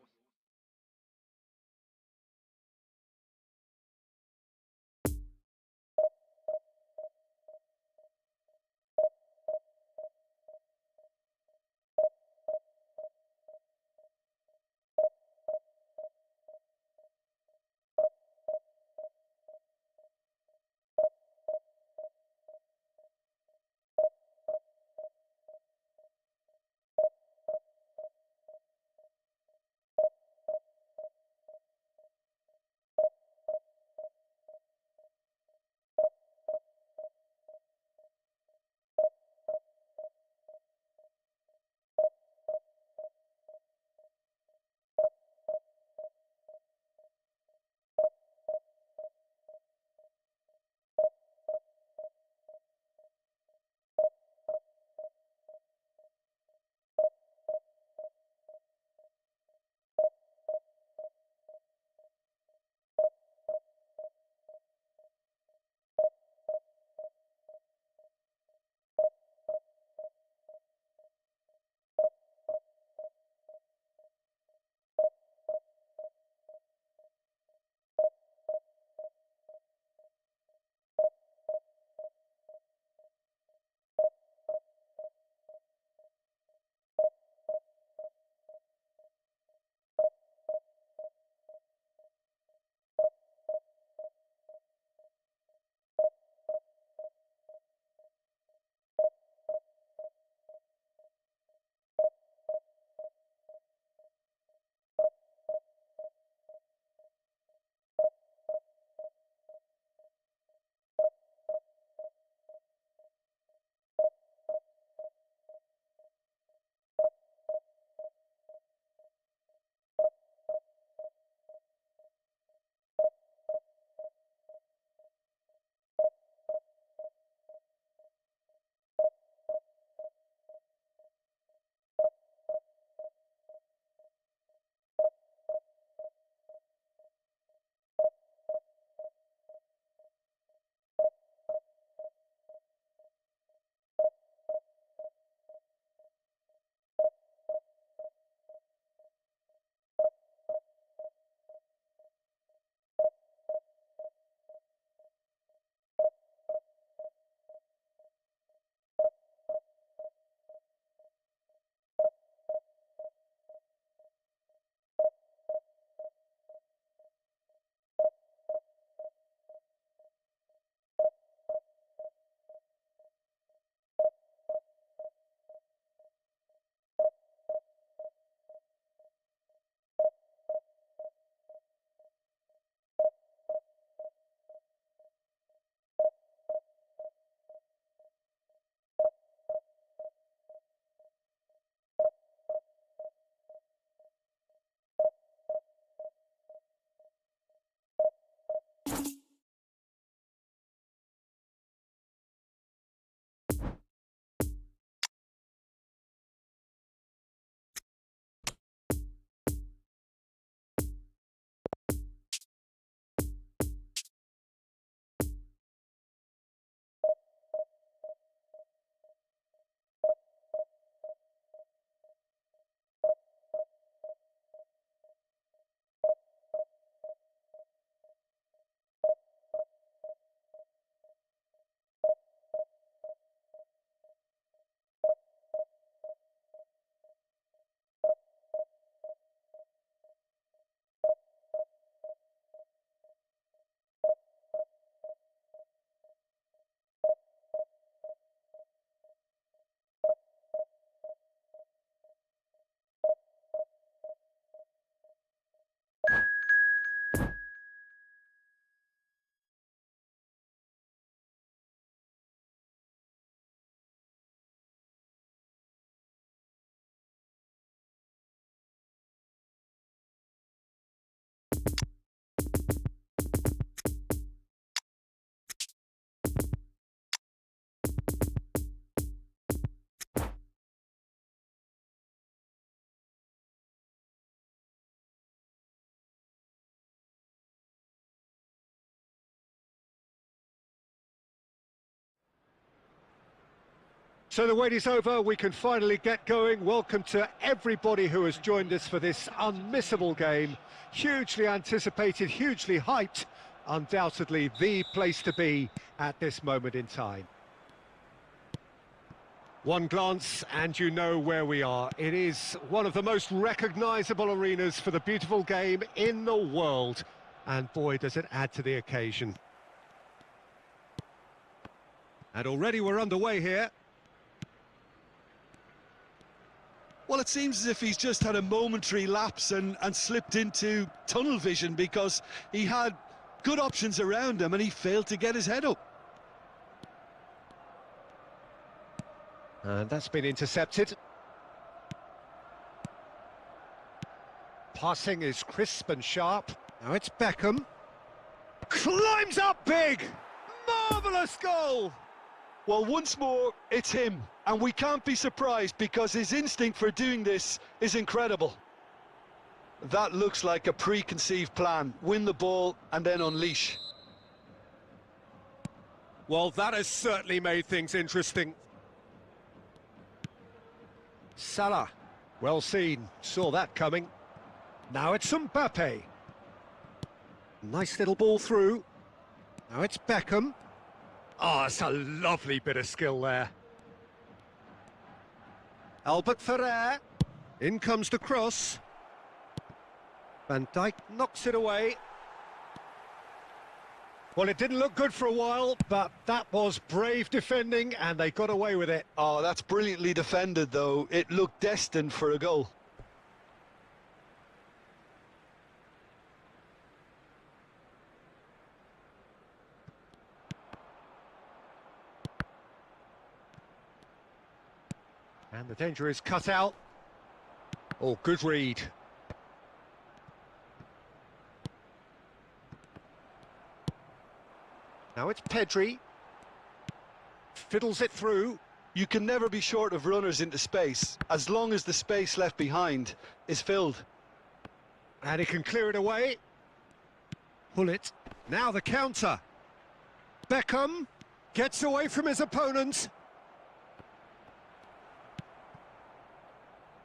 So the wait is over, we can finally get going. Welcome to everybody who has joined us for this unmissable game. Hugely anticipated, hugely hyped, undoubtedly the place to be at this moment in time. One glance and you know where we are. It is one of the most recognisable arenas for the beautiful game in the world. And boy, does it add to the occasion. And already we're underway here. Well, it seems as if he's just had a momentary lapse and slipped into tunnel vision, because he had good options around him and he failed to get his head up. And that's been intercepted. Passing is crisp and sharp. Now it's Beckham. Climbs up big! Marvellous goal! Well, once more, it's him. And we can't be surprised, because his instinct for doing this is incredible. That looks like a preconceived plan. Win the ball and then unleash. Well, that has certainly made things interesting. Salah, well seen, saw that coming. Now it's Mbappe. Nice little ball through. Now it's Beckham. Oh, it's a lovely bit of skill there. Albert Ferrer. In comes the cross. Van Dijk knocks it away. Well, it didn't look good for a while, but that was brave defending, and they got away with it. Oh, that's brilliantly defended, though. It looked destined for a goal. And the danger is cut out. Oh, good read. Now it's Pedri. Fiddles it through. You can never be short of runners into space, as long as the space left behind is filled. And he can clear it away. Pull it. Now the counter. Beckham gets away from his opponent.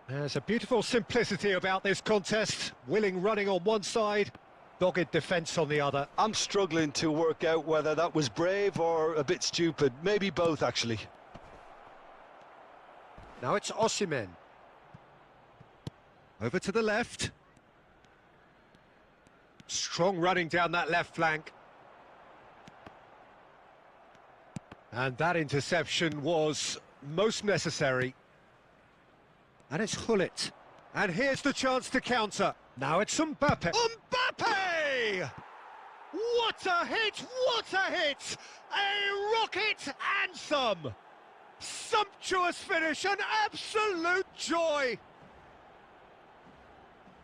There's a beautiful simplicity about this contest. Willing running on one side, dogged defence on the other. I'm struggling to work out whether that was brave or a bit stupid. Maybe both, actually. Now it's Osimhen. Over to the left. Strong running down that left flank. And that interception was most necessary. And it's Gullit. And here's the chance to counter. Now it's Mbappe. Mbappe! What a hit! What a hit! A rocket anthem! Sumptuous finish, an absolute joy!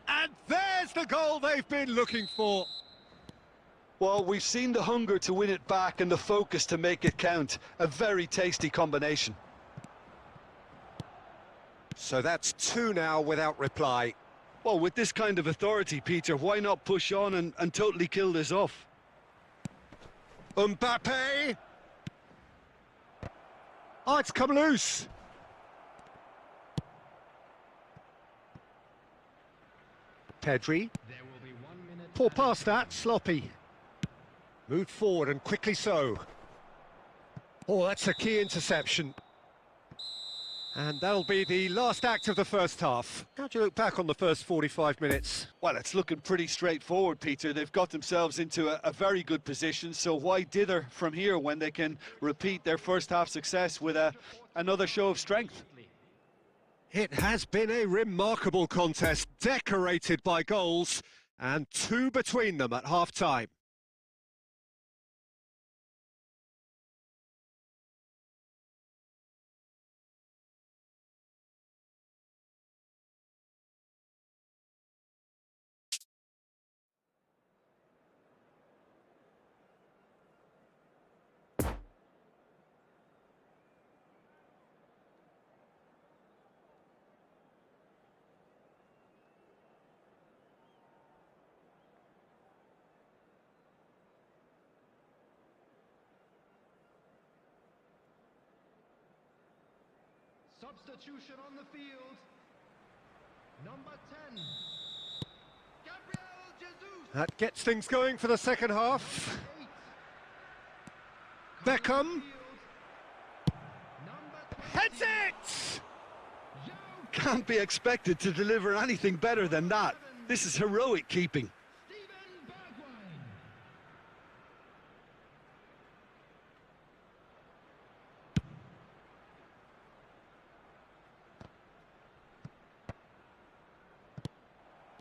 And there's the goal they've been looking for. Well, we've seen the hunger to win it back and the focus to make it count. A very tasty combination. So that's two now without reply. Well, with this kind of authority, Peter, why not push on and totally kill this off? Mbappe! Oh, it's come loose. Pedri. Poor pass that, sloppy. Moved forward and quickly so. Oh, that's a key interception. And that'll be the last act of the first half. How do you look back on the first 45 minutes? Well, it's looking pretty straightforward, Peter. They've got themselves into a very good position, so why dither from here when they can repeat their first half success with another show of strength? It has been a remarkable contest, decorated by goals, and two between them at half-time. Substitution on the field. Number 10. Gabriel Jesus. That gets things going for the second half. 8. Beckham Number heads it! Can't be expected to deliver anything better than that. This is heroic keeping. Steven Bergwijn.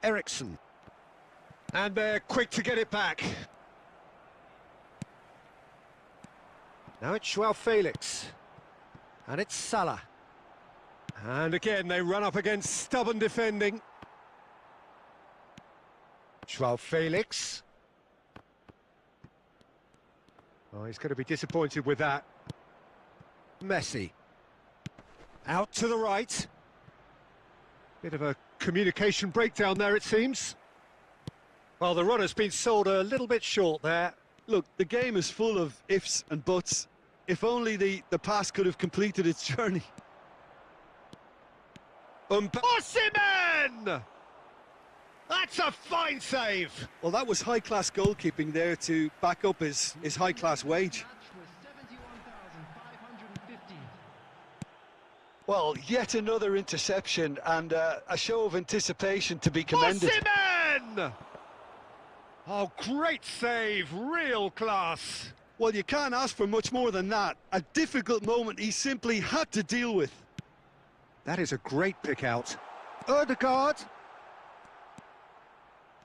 Ericsson. And they're quick to get it back. Now it's Joao Felix. And it's Salah. And again, they run up against stubborn defending. Joao Felix. Oh, he's going to be disappointed with that. Messi. Out to the right. Bit of a communication breakdown there, it seems. Well, the runner's been sold a little bit short there. Look, the game is full of ifs and buts. If only the pass could have completed its journey. Osimhen! That's a fine save. Well, that was high-class goalkeeping there to back up his high-class wage. Match was 71,550. Well, yet another interception and a show of anticipation to be commended. Osimhen! Oh, great save, real class. Well, you can't ask for much more than that. A difficult moment he simply had to deal with. That is a great pick out. Ødegaard.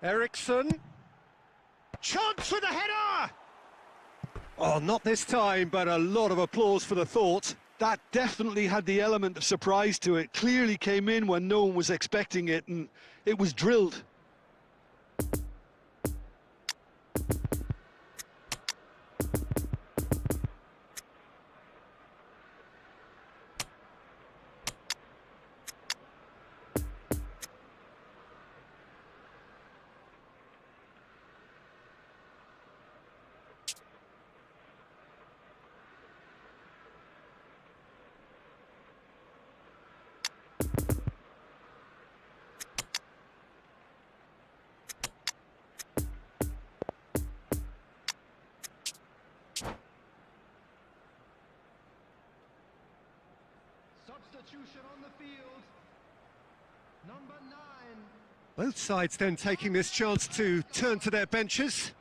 Ericsson. Chance with a header! Oh, not this time, but a lot of applause for the thought. That definitely had the element of surprise to it. Clearly came in when no one was expecting it, and it was drilled. Substitution on the field. Number 9. Both sides then taking this chance to turn to their benches.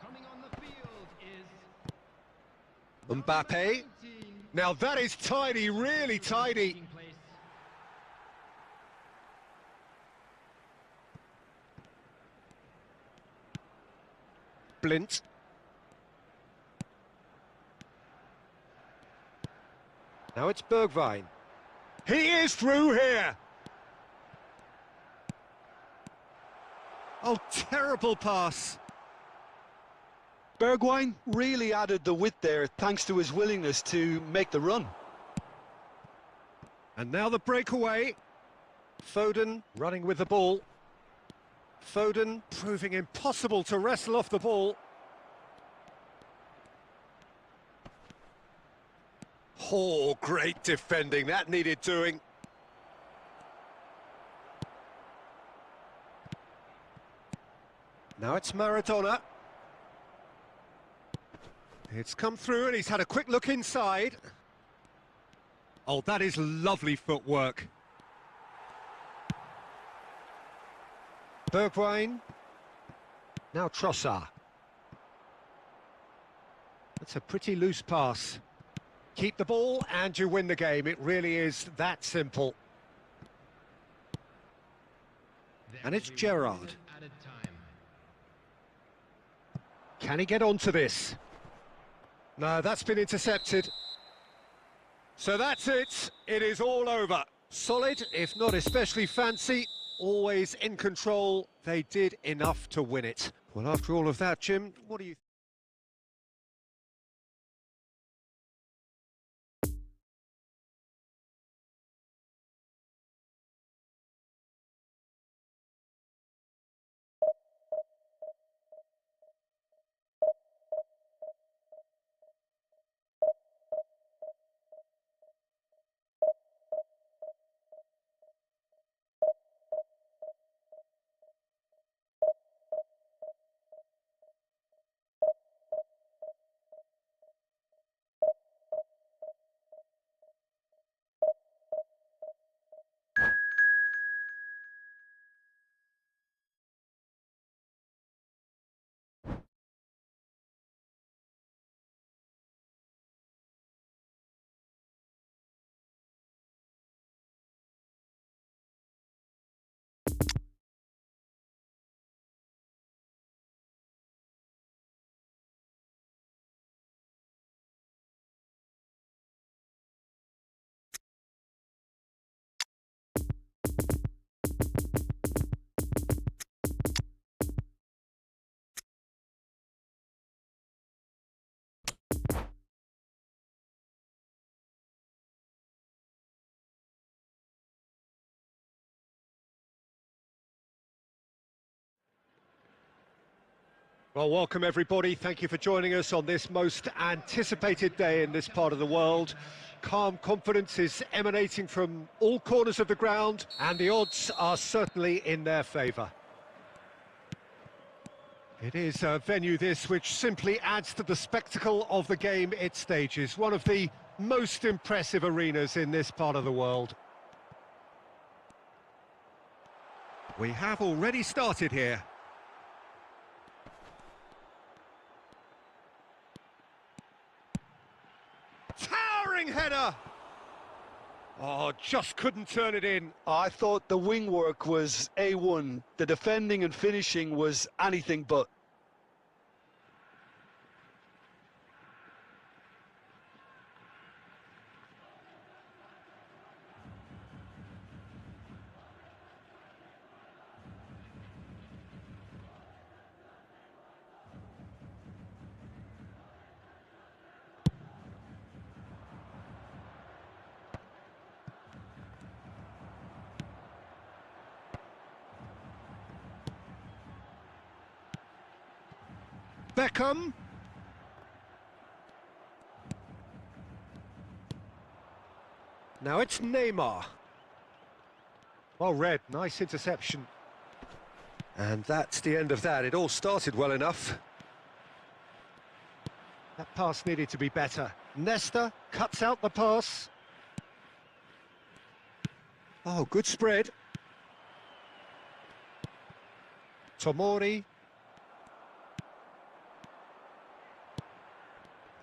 Coming on the field is Mbappe. 19. Now that is tidy, really tidy. Taking place. Blint. Now it's Bergwijn. He is through here. Oh, terrible pass. Bergwijn really added the width there thanks to his willingness to make the run. And now the breakaway. Foden running with the ball. Foden proving impossible to wrestle off the ball. Oh, great defending. That needed doing. Now it's Maradona. It's come through and he's had a quick look inside. Oh, that is lovely footwork. Bergwijn. Now Trossard. That's a pretty loose pass. Keep the ball and you win the game. It really is that simple. And it's Gerrard. Added time. Can he get onto this? No, that's been intercepted. So that's it. It is all over. Solid, if not especially fancy. Always in control. They did enough to win it. Well, after all of that, Jim, what do you think? Well, welcome everybody. Thank you for joining us on this most anticipated day in this part of the world. Calm confidence is emanating from all corners of the ground, and the odds are certainly in their favour. It is a venue this which simply adds to the spectacle of the game it stages. One of the most impressive arenas in this part of the world. We have already started here. Towering header! Oh, just couldn't turn it in. I thought the wing work was A1. The defending and finishing was anything but. Beckham. Now it's Neymar. Well read, nice interception. And that's the end of that. It all started well enough. That pass needed to be better. Nesta cuts out the pass. Oh, good spread. Tomori.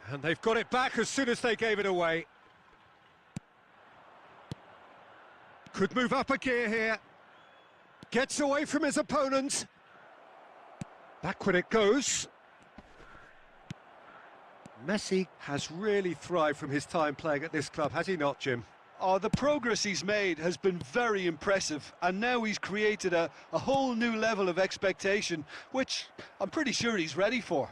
And they've got it back as soon as they gave it away. Could move up a gear here. Gets away from his opponent. Backward it goes. Messi has really thrived from his time playing at this club, has he not, Jim? Oh, the progress he's made has been very impressive, and now he's created a whole new level of expectation, which I'm pretty sure he's ready for.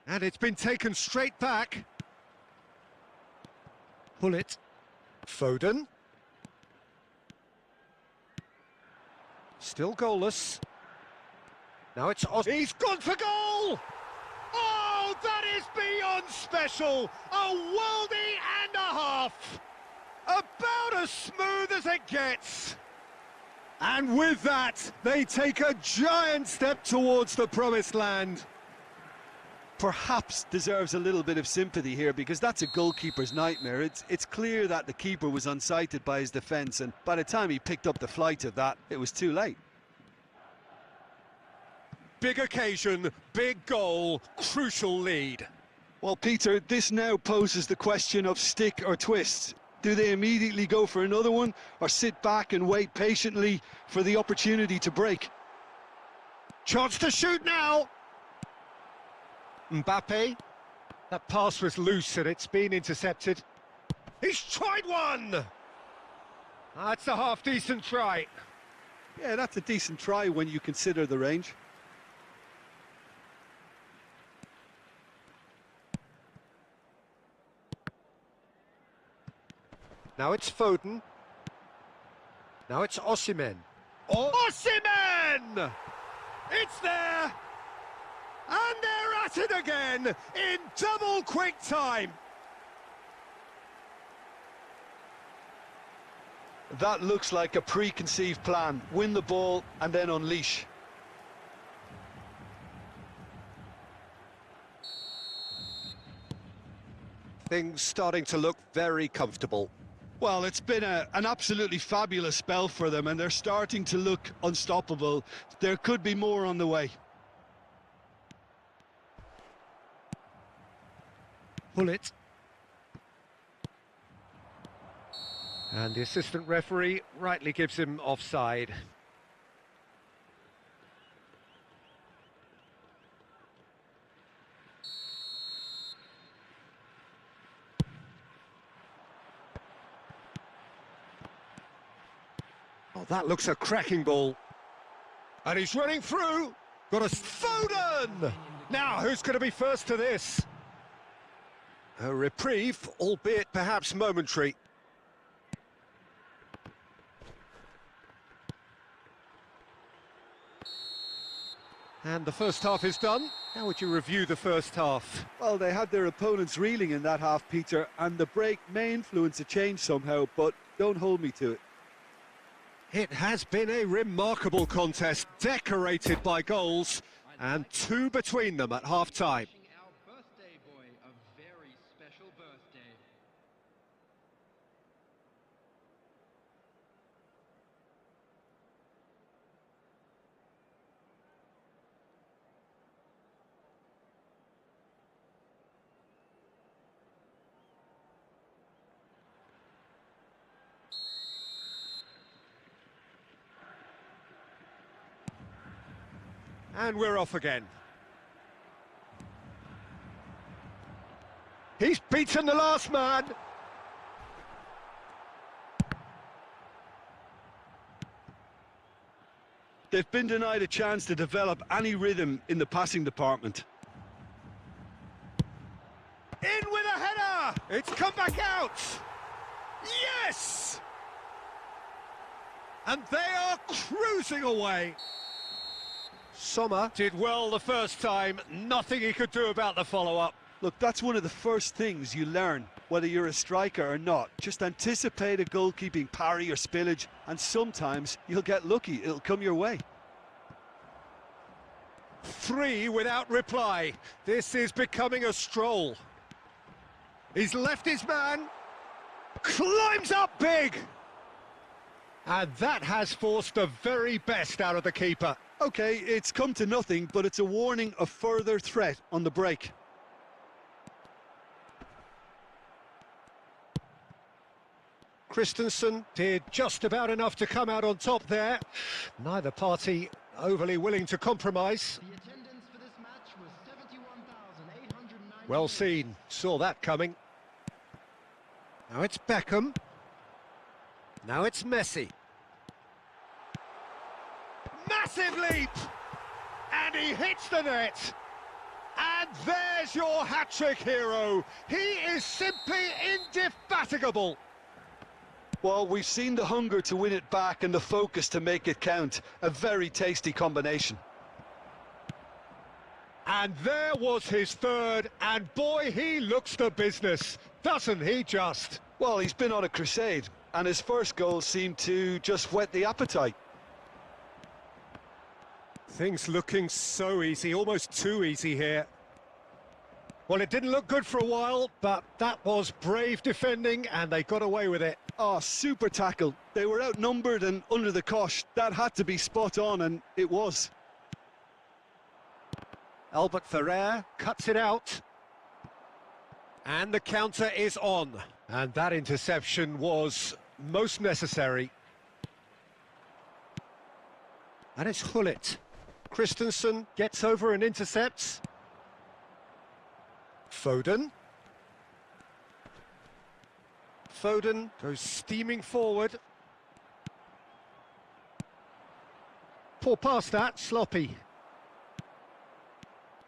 And it's been taken straight back. Pull it. Foden. Still goalless. Now it's He's gone for goal! Oh, that is beyond special! A worldie and a half! About as smooth as it gets! And with that, they take a giant step towards the promised land. Perhaps deserves a little bit of sympathy here, because that's a goalkeeper's nightmare. It's clear that the keeper was unsighted by his defence, and by the time he picked up the flight of that, it was too late. Big occasion, big goal, crucial lead. Well, Peter, this now poses the question of stick or twist. Do they immediately go for another one, or sit back and wait patiently for the opportunity to break? Chance to shoot now! Mbappe. That pass was loose and it's been intercepted. He's tried one! That's a half-decent try. Yeah, that's a decent try when you consider the range. Now it's Foden. Now it's Osimhen. Osimhen! It's there! And they're at it again in double quick time. That looks like a preconceived plan. Win the ball and then unleash. Things starting to look very comfortable. Well, it's been an absolutely fabulous spell for them, and they're starting to look unstoppable. There could be more on the way. Pull it. And the assistant referee rightly gives him offside. Oh, that looks a cracking ball. And he's running through. Got a Foden! Now, who's going to be first to this? A reprieve, albeit perhaps momentary. And the first half is done. How would you review the first half? Well, they had their opponents reeling in that half, Peter, and the break may influence a change somehow, but don't hold me to it. It has been a remarkable contest, decorated by goals, and 2 between them at half-time. Wishing our birthday boy a very special birthday. And we're off again. He's beaten the last man. They've been denied a chance to develop any rhythm in the passing department. In with a header! It's come back out! Yes! And they are cruising away. Sommer did well the first time, nothing he could do about the follow-up. Look, that's one of the first things you learn, whether you're a striker or not. Just anticipate a goalkeeping parry or spillage, and sometimes you'll get lucky, it'll come your way. 3 without reply. This is becoming a stroll. He's left his man, climbs up big. And that has forced the very best out of the keeper. Okay, it's come to nothing, but it's a warning of further threat on the break. Christensen did just about enough to come out on top there. Neither party overly willing to compromise. The attendance for this match was 71,890. Well seen, saw that coming. Now it's Beckham. Now it's Messi. Massive leap! And he hits the net. And there's your hat-trick hero. He is simply indefatigable. Well, we've seen the hunger to win it back and the focus to make it count. A very tasty combination. And there was his third, and boy, he looks the business, doesn't he just? Well, he's been on a crusade, and his first goal seemed to just whet the appetite. Things looking so easy, almost too easy here. Well, it didn't look good for a while, but that was brave defending, and they got away with it. Oh, super tackle. They were outnumbered and under the cosh. That had to be spot on, and it was. Albert Ferrer cuts it out. And the counter is on. And that interception was most necessary. And it's Hullet. Christensen gets over and intercepts. Foden. Foden goes steaming forward. Poor pass that, sloppy.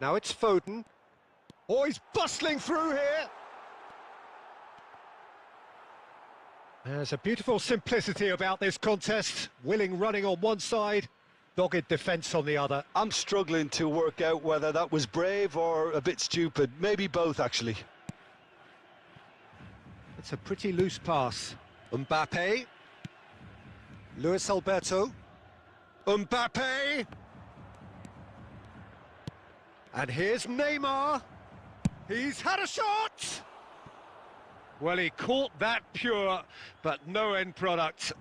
Now it's Foden. Oh, he's bustling through here. There's a beautiful simplicity about this contest. Willing running on one side, dogged defence on the other. I'm struggling to work out whether that was brave or a bit stupid. Maybe both, actually. It's a pretty loose pass. Mbappe. Luis Alberto. Mbappe. And here's Neymar. He's had a shot. Well, he caught that pure, but no end product.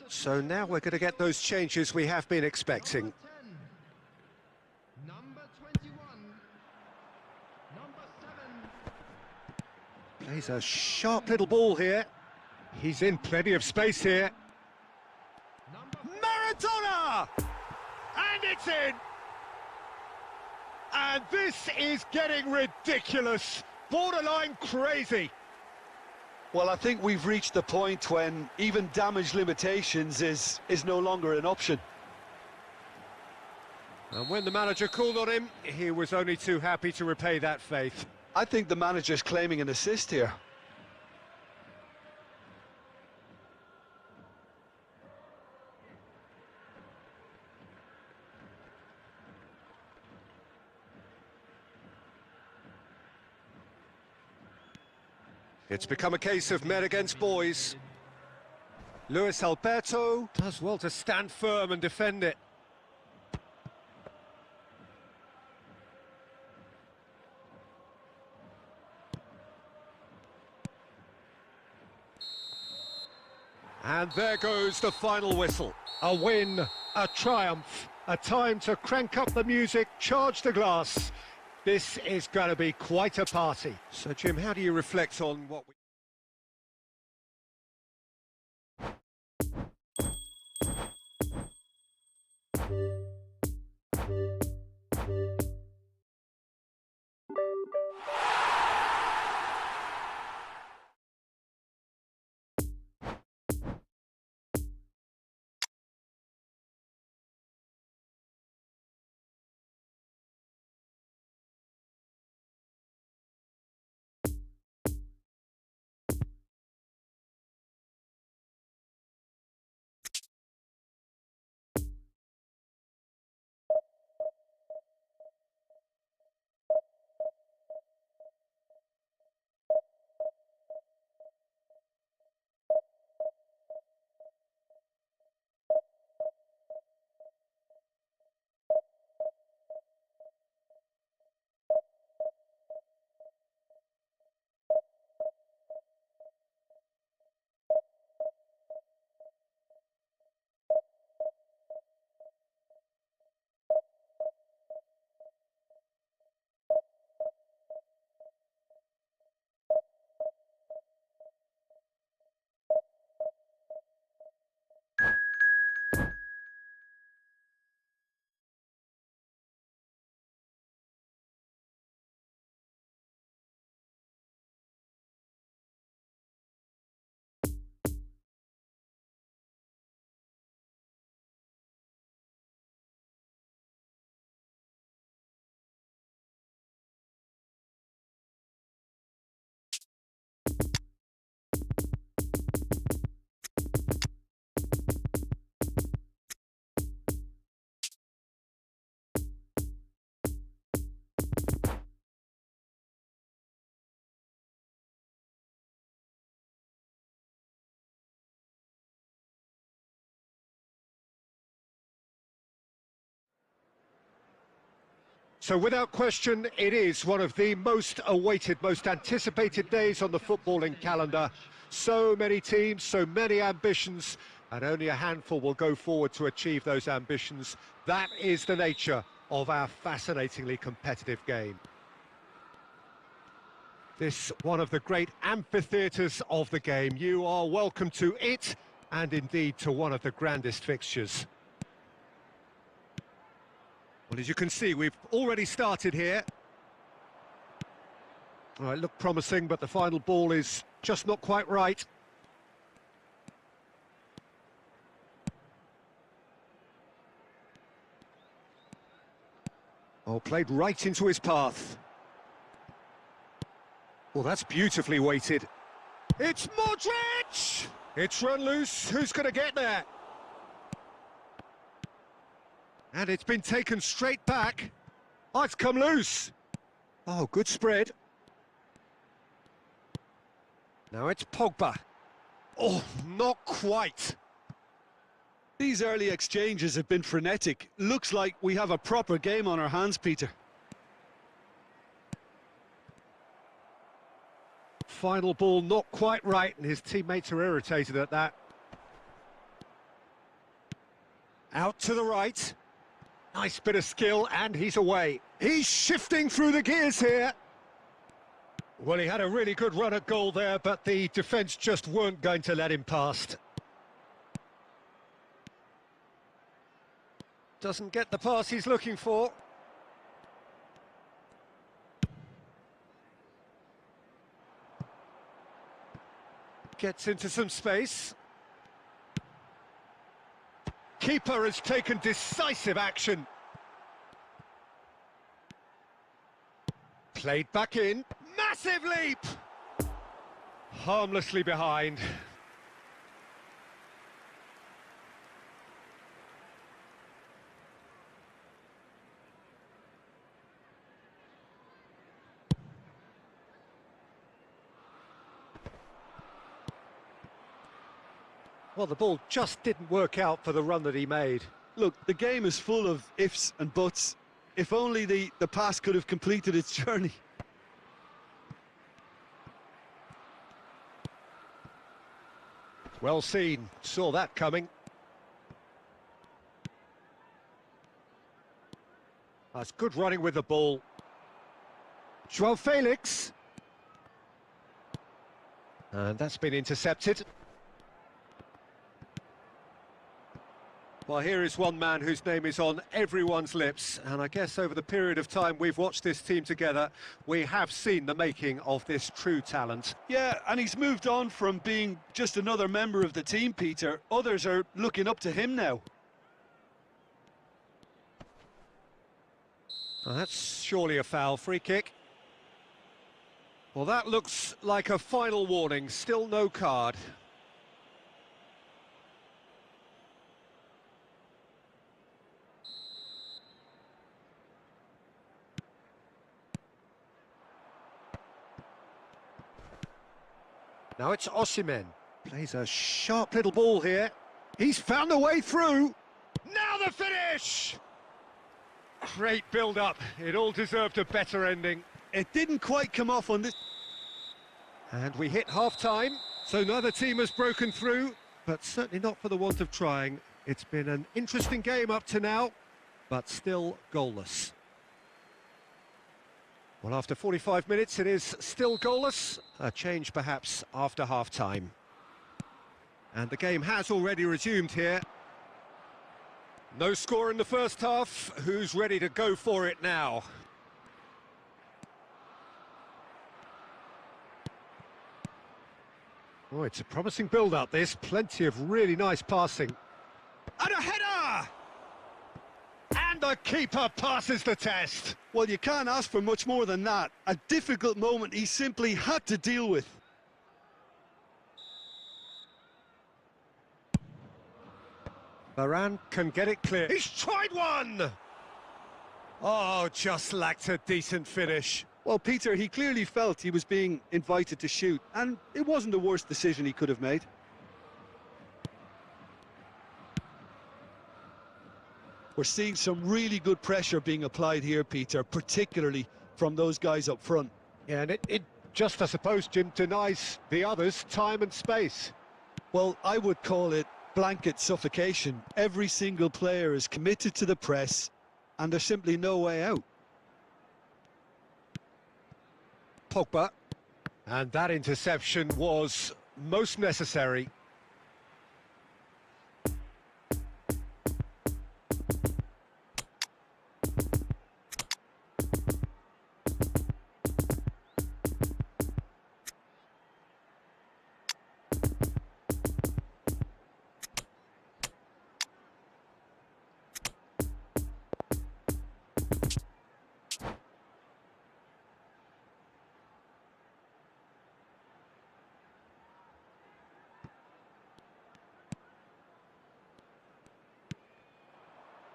So now we're going to get those changes we have been expecting. Number 21. Number 7. Plays a sharp little ball here. He's in plenty of space here. Maradona! And it's in! And this is getting ridiculous, borderline crazy. Well, I think we've reached the point when even damage limitations is no longer an option. And when the manager called on him, he was only too happy to repay that faith. I think the manager's claiming an assist here. It's become a case of men against boys. Luis Alberto does well to stand firm and defend it. And there goes the final whistle. A win, a triumph, a time to crank up the music, charge the glass. This is going to be quite a party. So, Jim, how do you reflect on what we... So without question, it is one of the most awaited, most anticipated days on the footballing calendar. So many teams, so many ambitions, and only a handful will go forward to achieve those ambitions. That is the nature of our fascinatingly competitive game. This one of the great amphitheatres of the game. You are welcome to it, and indeed to one of the grandest fixtures. Well, as you can see, we've already started here. All right, look promising, but the final ball is just not quite right. Oh, played right into his path. Well, that's beautifully weighted. It's Modric! It's run loose. Who's going to get there? And it's been taken straight back. Oh, it's come loose. Oh, good spread. Now it's Pogba. Oh, not quite. These early exchanges have been frenetic. Looks like we have a proper game on our hands, Peter. Final ball not quite right, and his teammates are irritated at that. Out to the right. Nice bit of skill, and he's away. He's shifting through the gears here. Well, he had a really good run at goal there, but the defence just weren't going to let him past. Doesn't get the pass he's looking for. Gets into some space. Keeper has taken decisive action. Played back in. Massive leap! Harmlessly behind. Well, the ball just didn't work out for the run that he made. Look, the game is full of ifs and buts. If only the pass could have completed its journey. Well seen, saw that coming. That's good running with the ball. Joao Felix. And that's been intercepted. Well, here is one man whose name is on everyone's lips, and I guess over the period of time we've watched this team together, we have seen the making of this true talent. Yeah, and he's moved on from being just another member of the team, Peter. Others are looking up to him now. Well, that's surely a foul. Free kick. Well, that looks like a final warning. Still no card. Now it's Osimhen. Plays a sharp little ball here. He's found a way through. Now the finish! Great build-up. It all deserved a better ending. It didn't quite come off on this. And we hit half-time, so neither team has broken through, but certainly not for the want of trying. It's been an interesting game up to now, but still goalless. Well, after 45 minutes, it is still goalless. A change, perhaps, after half-time. And the game has already resumed here. No score in the first half. Who's ready to go for it now? Oh, it's a promising build-up, this. Plenty of really nice passing. And a header! And the keeper passes the test. Well, you can't ask for much more than that. A difficult moment he simply had to deal with. Varane can get it clear. He's tried one! Oh, just lacked a decent finish. Well, Peter, he clearly felt he was being invited to shoot, and it wasn't the worst decision he could have made. We're seeing some really good pressure being applied here, Peter, particularly from those guys up front. Yeah, and it just, I suppose, Jim, denies the others time and space. Well, I would call it blanket suffocation. Every single player is committed to the press, and there's simply no way out. Pogba. And that interception was most necessary.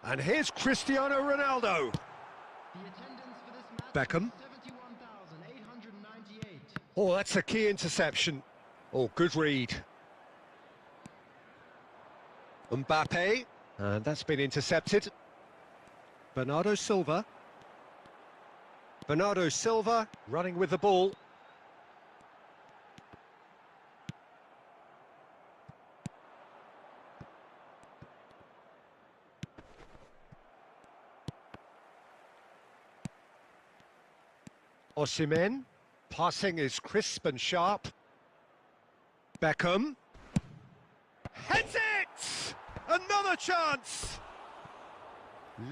And here's Cristiano Ronaldo. The attendance for this match Beckham. is 71,898. Oh, that's a key interception. Oh, good read. Mbappe. And that's been intercepted. Bernardo Silva. Bernardo Silva running with the ball. Osimhen, passing is crisp and sharp. Beckham. Heads it! Another chance!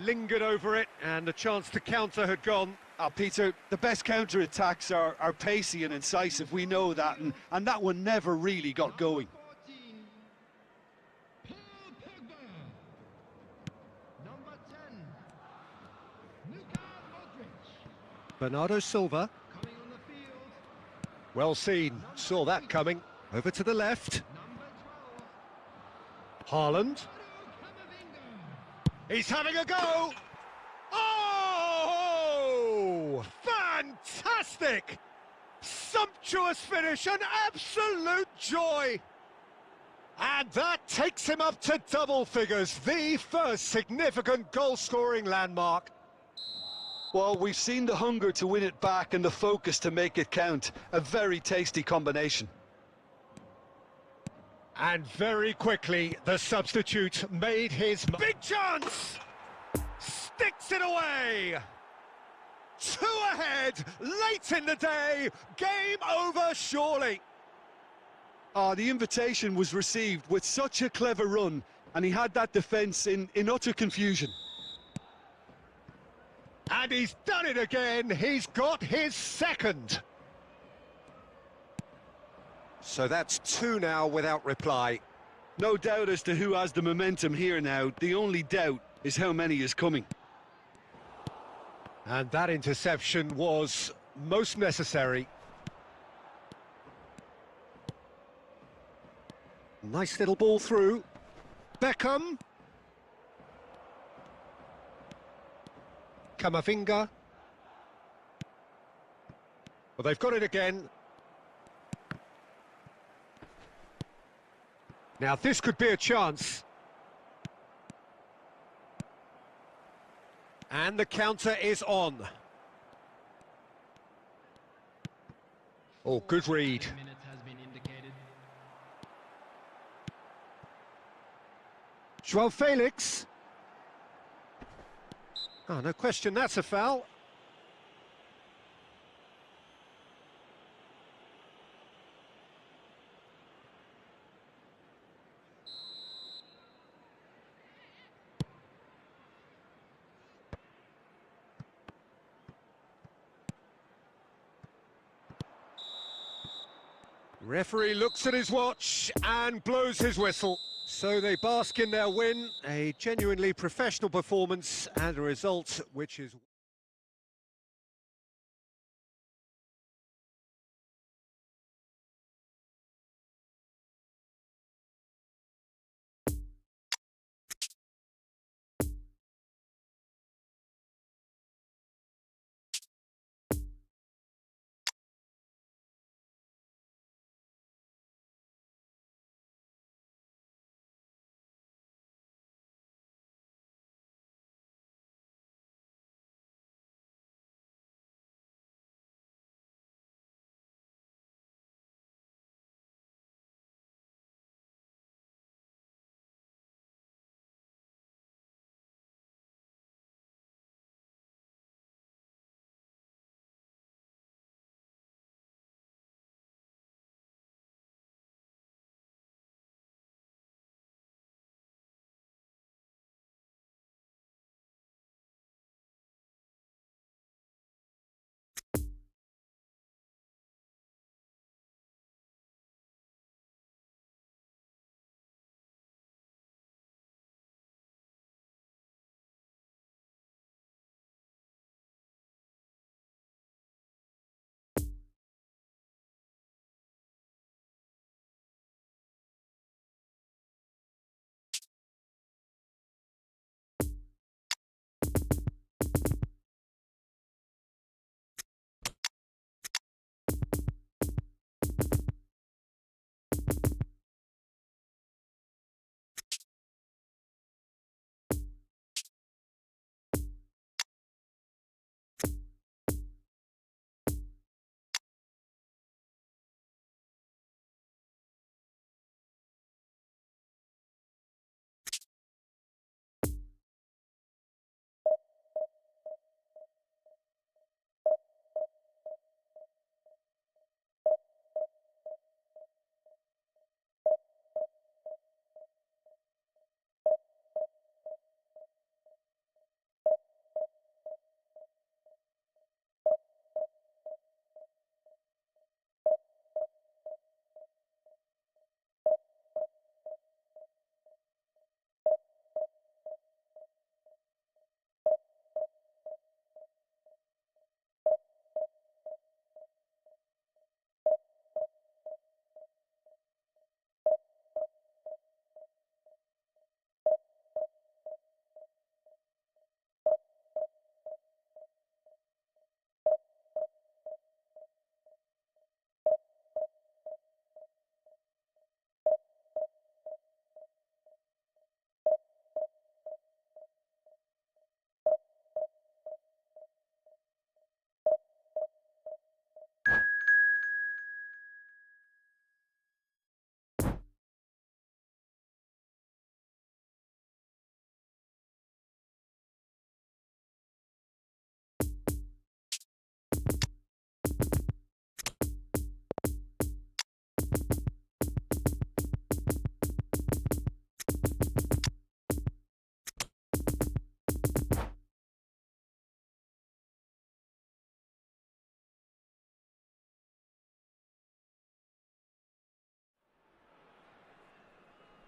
Lingered over it, and the chance to counter had gone. Peter, the best counter-attacks are pacey and incisive, we know that, and that one never really got going. 14, Paul Pogba. Number 10, Luka Modric. Bernardo Silva. Coming on the field, Well seen. Saw that coming. Over to the left. number 12, Haaland. Camavinga. He's having a go! Oh! Fantastic! Sumptuous finish, an absolute joy! And that takes him up to double figures, the first significant goal-scoring landmark. Well, we've seen the hunger to win it back and the focus to make it count. A very tasty combination. And very quickly, the substitute made his big chance! Sticks it away! 2 ahead, late in the day, game over surely. The invitation was received with such a clever run, and he had that defence in utter confusion. And he's done it again, he's got his second. So that's 2 now without reply. No doubt as to who has the momentum here now. The only doubt is how many is coming. And that interception was most necessary. Nice little ball through. Beckham. Camavinga. Well, they've got it again. Now, this could be a chance. And the counter is on. Oh, good read. Minutes has been indicated. Joao Felix. Oh, no question, that's a foul. Referee looks at his watch and blows his whistle. So they bask in their win, a genuinely professional performance and a result which is...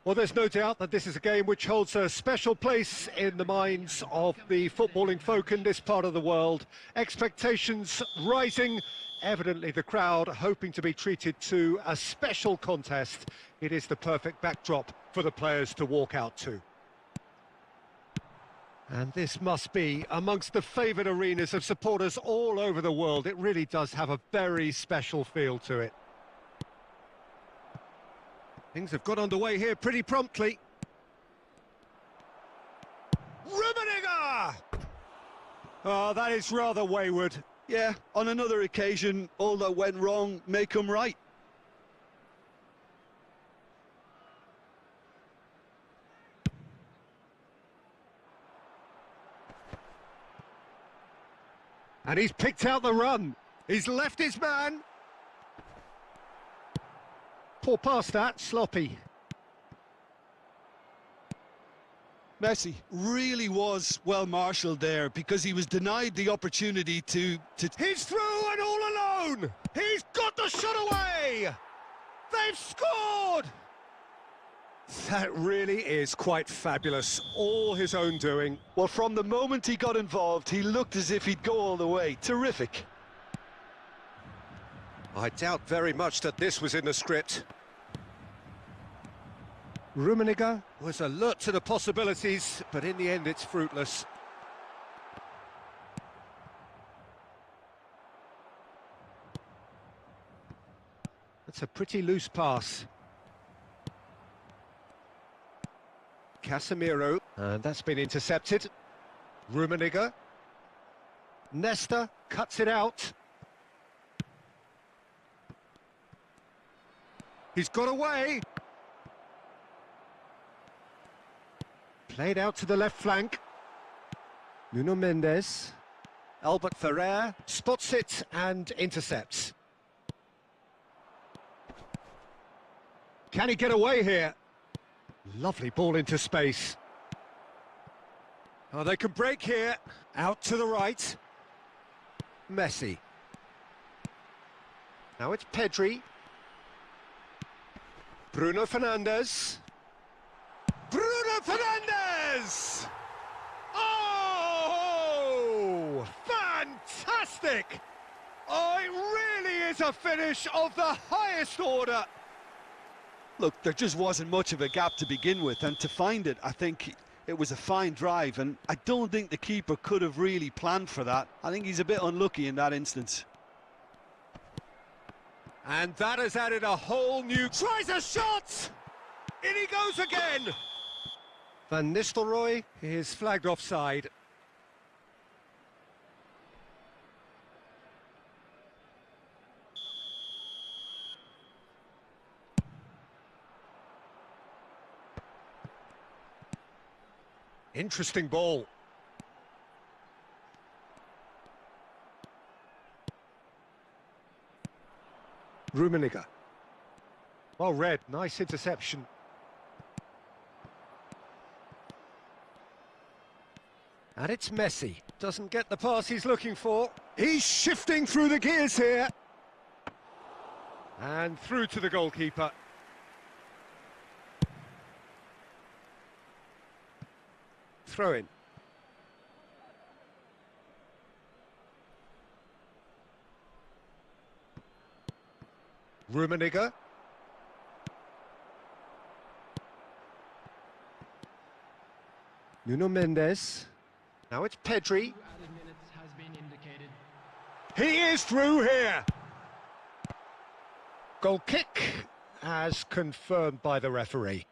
Well, there's no doubt that this is a game which holds a special place in the minds of the footballing folk in this part of the world. Expectations rising, evidently the crowd hoping to be treated to a special contest. It is the perfect backdrop for the players to walk out to. And this must be amongst the favoured arenas of supporters all over the world. It really does have a very special feel to it. Things have got underway here pretty promptly. Rummenigge! Oh, that is rather wayward. Yeah, on another occasion, all that went wrong may come right. And he's picked out the run. He's left his man. Poor pass that, sloppy. Messi really was well marshalled there because he was denied the opportunity to... He's through and all alone! He's got the shot away! They've scored! That really is quite fabulous, all his own doing. Well, from the moment he got involved, he looked as if he'd go all the way. Terrific. I doubt very much that this was in the script. Rummenigge was alert to the possibilities, but in the end it's fruitless. That's a pretty loose pass. Casemiro, and that's been intercepted. Rummenigge. Nesta cuts it out. He's got away. Played out to the left flank. Nuno Mendes. Albert Ferrer spots it and intercepts. Can he get away here? Lovely ball into space. Oh, they can break here. Out to the right. Messi. Now it's Pedri. Bruno Fernandes. Bruno Fernandes! Oh! Fantastic! Oh, it really is a finish of the highest order. Look, there just wasn't much of a gap to begin with, and to find it, I think it was a fine drive, and I don't think the keeper could have really planned for that. I think he's a bit unlucky in that instance. And that has added a whole new... Tries a shot! In he goes again! Van Nistelrooy is flagged offside. Interesting ball. Rummenigge. Well read, nice interception. And it's Messi. Doesn't get the pass he's looking for. He's shifting through the gears here. And through to the goalkeeper. Throw in. Rummenigge. Nuno Mendes. Now it's Pedri. He is through here. Goal kick, as confirmed by the referee.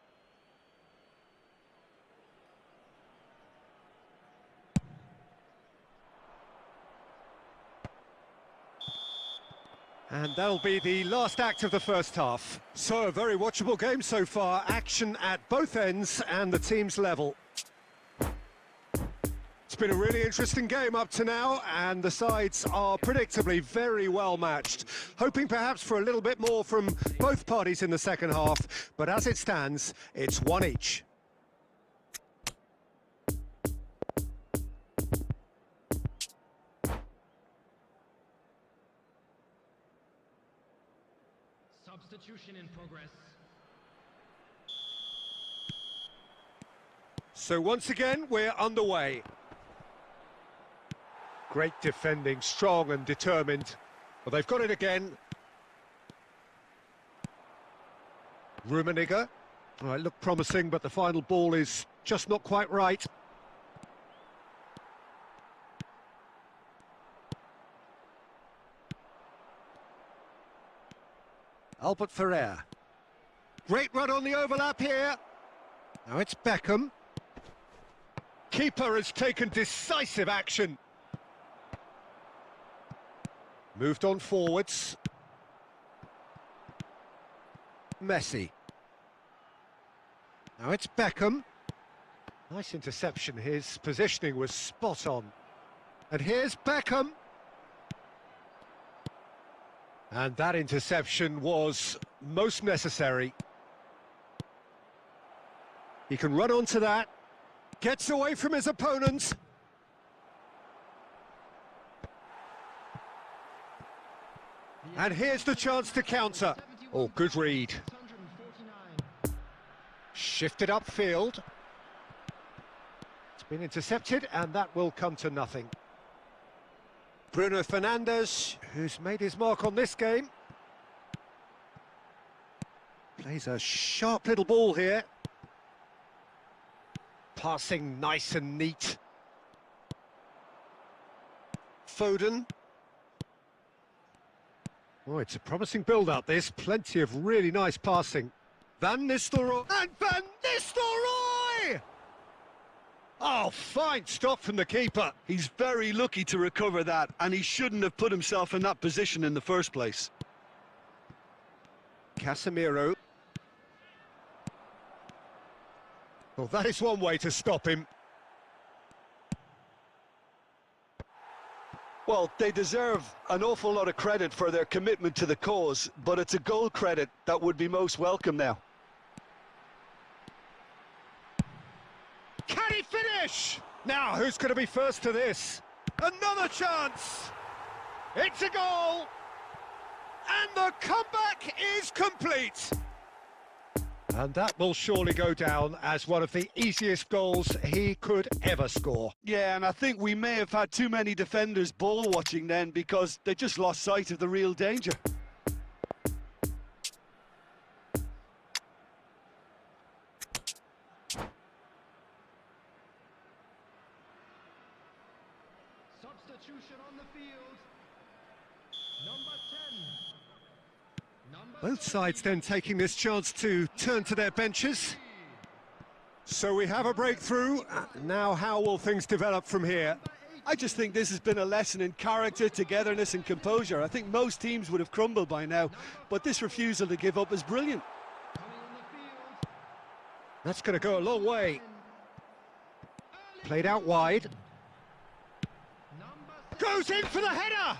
And that'll be the last act of the first half. So, a very watchable game so far. Action at both ends and the teams level. It's been a really interesting game up to now, and the sides are predictably very well matched. Hoping perhaps for a little bit more from both parties in the second half, but as it stands, it's one each. Substitution in progress. So once again, we're underway. Great defending, strong and determined. Well, they've got it again. Rummenigge. Well, it looked promising, but the final ball is just not quite right. Albert Ferrer. Great run on the overlap here. Now it's Beckham. Keeper has taken decisive action. Moved on forwards. Messi. Now it's Beckham. Nice interception. His positioning was spot on. And here's Beckham. And that interception was most necessary. He can run onto that. Gets away from his opponents. And here's the chance to counter. Oh, good read. Shifted upfield. It's been intercepted, and that will come to nothing. Bruno Fernandes, who's made his mark on this game. Plays a sharp little ball here. Passing nice and neat. Foden. Oh, it's a promising build-up, this. Plenty of really nice passing. Van Nistelrooy. And Van Nistelrooy! Oh, fine stop from the keeper. He's very lucky to recover that, and he shouldn't have put himself in that position in the first place. Casemiro. Well, that is one way to stop him. Well, they deserve an awful lot of credit for their commitment to the cause, but it's a goal credit that would be most welcome now. Can he finish? Now, who's going to be first to this? Another chance! It's a goal! And the comeback is complete! And that will surely go down as one of the easiest goals he could ever score. Yeah, and I think we may have had too many defenders ball watching then, because they just lost sight of the real danger. Substitution on the field. Number 10. Both sides then taking this chance to turn to their benches. So we have a breakthrough. Now how will things develop from here? I just think this has been a lesson in character, togetherness and composure. I think most teams would have crumbled by now, but this refusal to give up is brilliant. That's going to go a long way. Played out wide. Goes in for the header!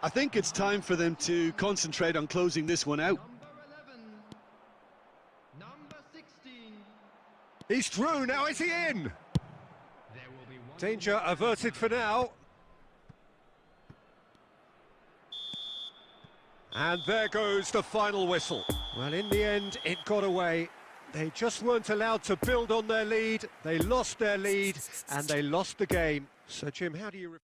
I think it's time for them to concentrate on closing this one out. Number 11. Number 16. He's through, now is he in? There will be one. Danger averted for now. And there goes the final whistle. Well, in the end, it got away. They just weren't allowed to build on their lead. They lost their lead, and they lost the game. So, Jim, how do you...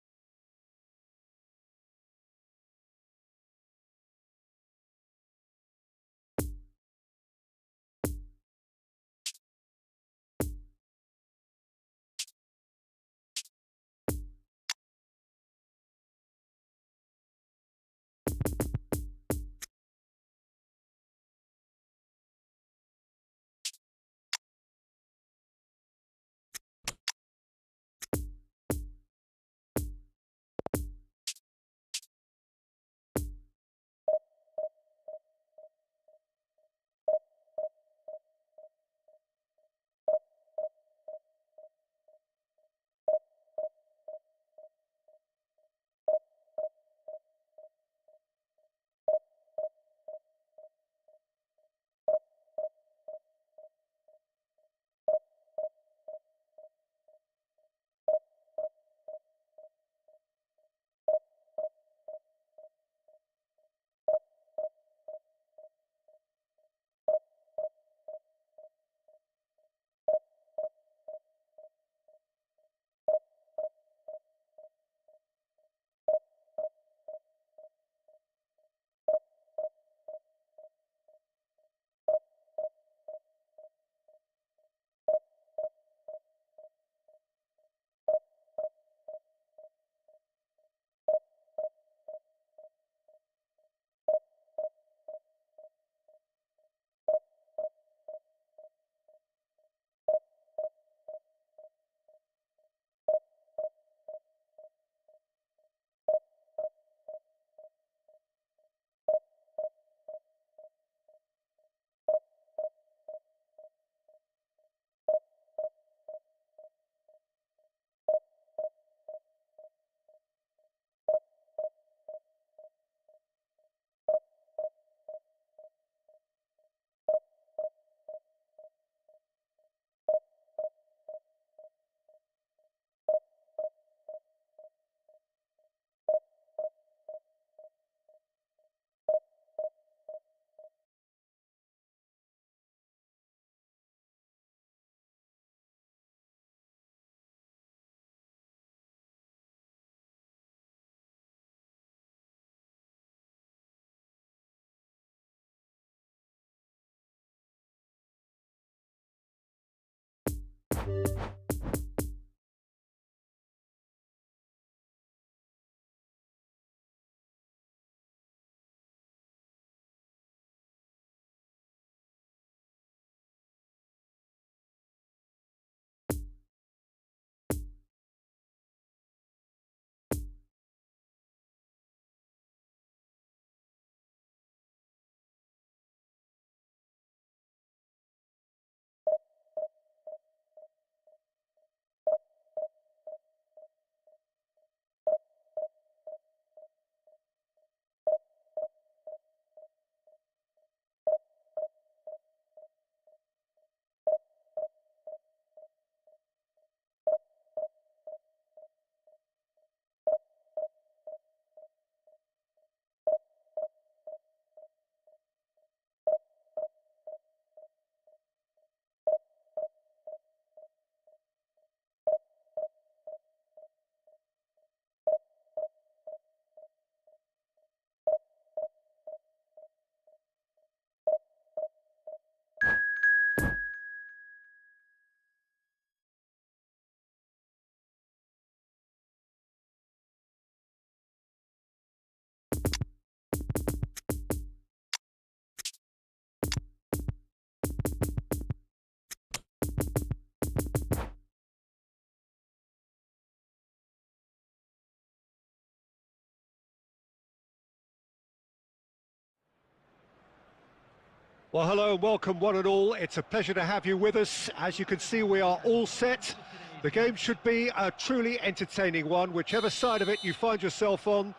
Well, hello and welcome one and all. It's a pleasure to have you with us. As you can see, we are all set. The game should be a truly entertaining one, whichever side of it you find yourself on.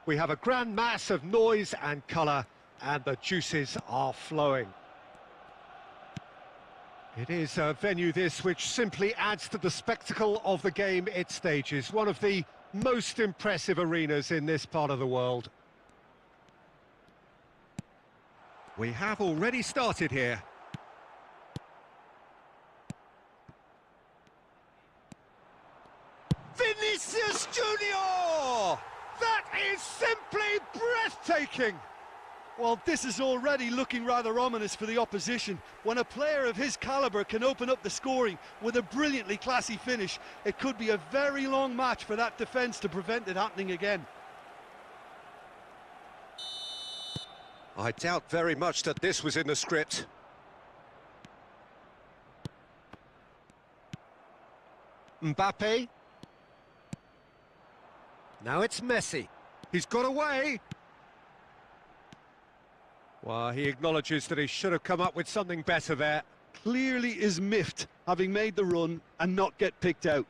We have a grand mass of noise and colour, and the juices are flowing. It is a venue this which simply adds to the spectacle of the game it stages. One of the most impressive arenas in this part of the world. We have already started here. Vinicius Junior! That is simply breathtaking! Well, this is already looking rather ominous for the opposition. When a player of his calibre can open up the scoring with a brilliantly classy finish, it could be a very long match for that defence to prevent it happening again. I doubt very much that this was in the script. Mbappe. Now it's Messi. He's got away. Well, he acknowledges that he should have come up with something better there. Clearly is miffed, having made the run and not get picked out.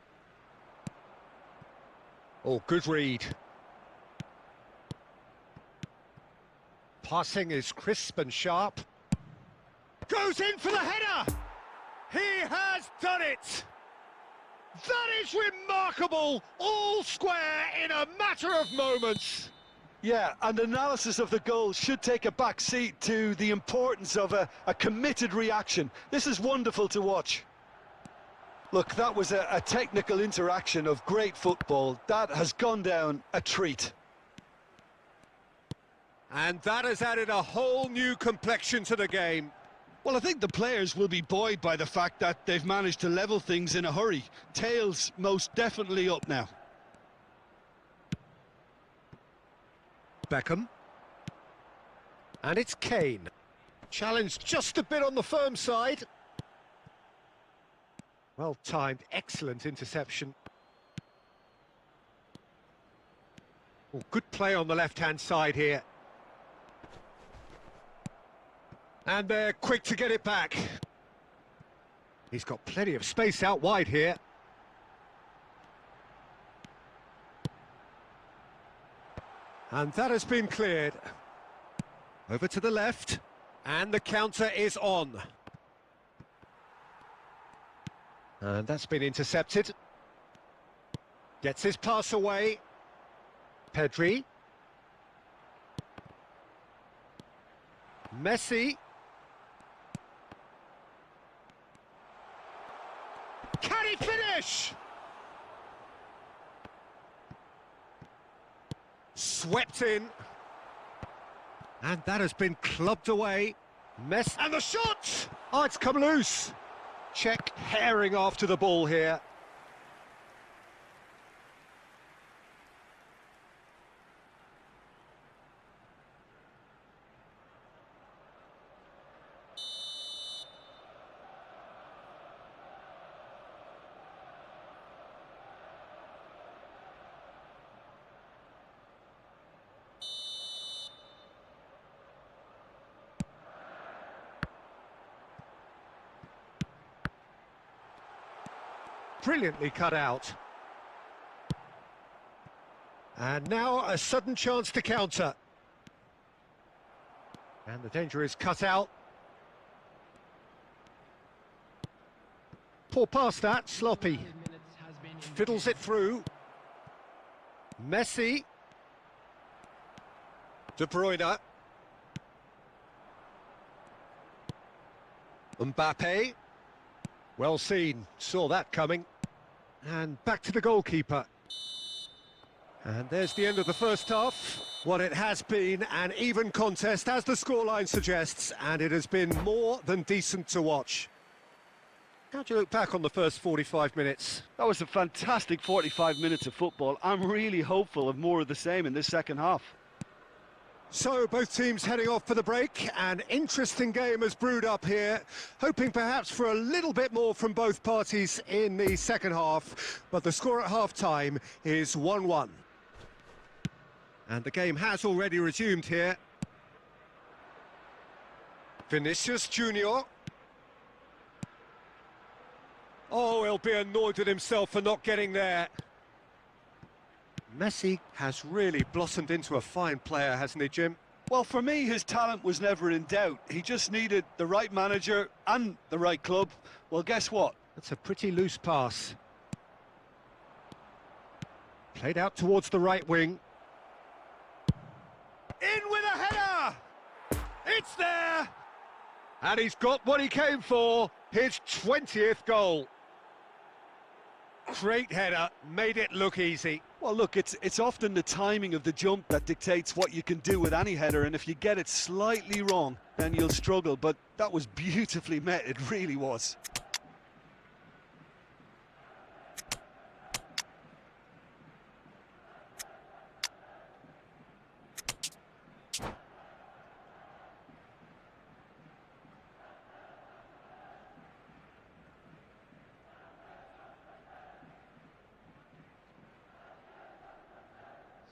Oh, good read. Passing is crisp and sharp. Goes in for the header! He has done it! That is remarkable! All square in a matter of moments! Yeah, and analysis of the goal should take a back seat to the importance of a committed reaction. This is wonderful to watch. Look, that was a technical interaction of great football. That has gone down a treat. And that has added a whole new complexion to the game. Well, I think the players will be buoyed by the fact that they've managed to level things in a hurry. Tails most definitely up now. Beckham. And it's Kane. Challenged just a bit on the firm side. Well timed, excellent interception. Oh, good play on the left-hand side here. And they're quick to get it back. He's got plenty of space out wide here. And that has been cleared. Over to the left. And the counter is on. And that's been intercepted. Gets his pass away. Pedri. Messi. Can he finish? Swept in. And that has been clubbed away. And the shot! Oh, it's come loose. Check herring after the ball here. Brilliantly cut out. And now a sudden chance to counter. And the danger is cut out. Poor pass that, sloppy. Fiddles it through. Messi. De Bruyne. Mbappe. Well seen, saw that coming. And back to the goalkeeper. And there's the end of the first half. What it has been an even contest, as the scoreline suggests, and it has been more than decent to watch. How do you look back on the first 45 minutes? That was a fantastic 45 minutes of football. I'm really hopeful of more of the same in this second half. So, both teams heading off for the break. An interesting game has brewed up here, hoping perhaps for a little bit more from both parties in the second half, but the score at half-time is 1-1. And the game has already resumed here. Vinicius Junior. Oh, he'll be annoyed with himself for not getting there. Messi has really blossomed into a fine player, hasn't he, Jim? Well, for me, his talent was never in doubt. He just needed the right manager and the right club. Well, guess what? That's a pretty loose pass. Played out towards the right wing. In with a header! It's there! And he's got what he came for, his 20th goal. Great header, made it look easy. Well, look, it's often the timing of the jump that dictates what you can do with any header, and if you get it slightly wrong, then you'll struggle, but that was beautifully met, it really was.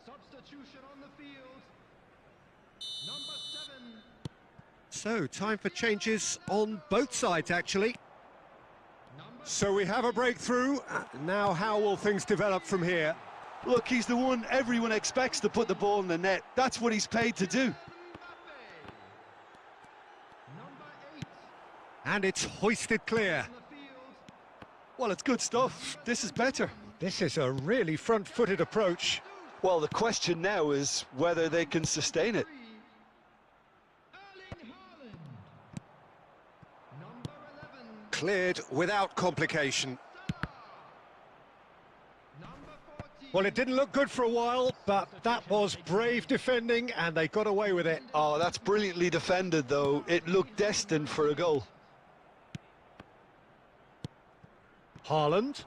Substitution on the field. Number 7. So, time for changes on both sides, actually. So we have a breakthrough. Now, how will things develop from here? Look, he's the one everyone expects to put the ball in the net. That's what he's paid to do. Number 8. And it's hoisted clear. On the field. Well, it's good stuff. This is better. This is a really front-footed approach. Well, the question now is whether they can sustain it. 3. Erling Haaland. Number 11. Cleared without complication. Number 14. Well, it didn't look good for a while, but that was brave defending, and they got away with it. Oh, that's brilliantly defended, though. It looked destined for a goal. Haaland.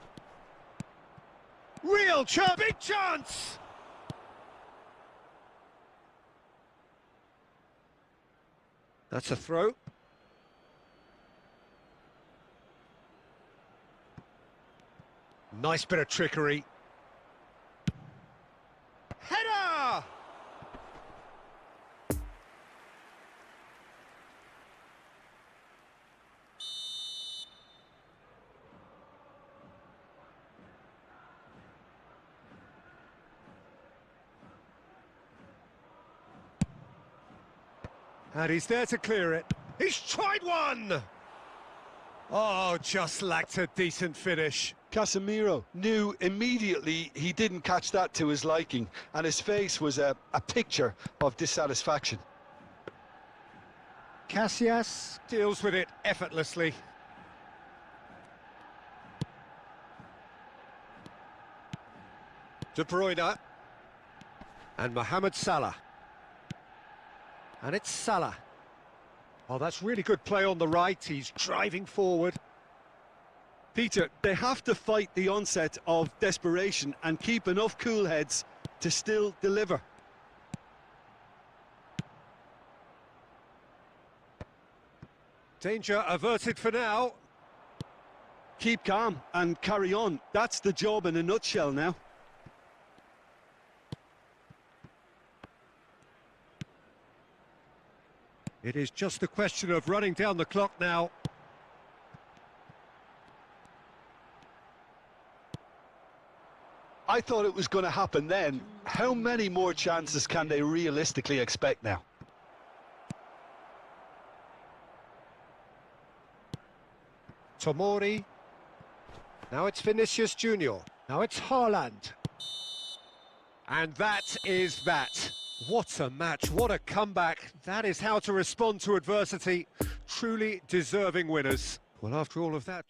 Real chance, big chance! That's a throw. Nice bit of trickery. Header! And he's there to clear it. He's tried one! Oh, just lacked a decent finish. Casemiro knew immediately he didn't catch that to his liking, and his face was a picture of dissatisfaction. Casillas deals with it effortlessly. De Bruyne. And Mohamed Salah. And it's Salah. Oh, that's really good play on the right. He's driving forward. Peter, they have to fight the onset of desperation and keep enough cool heads to still deliver. Danger averted for now. Keep calm and carry on. That's the job in a nutshell now. It is just a question of running down the clock now. I thought it was going to happen then. How many more chances can they realistically expect now? Tomori. Now it's Vinicius Junior. Now it's Haaland. And that is that. What a match, what a comeback. That is how to respond to adversity. Truly deserving winners. Well, after all of that...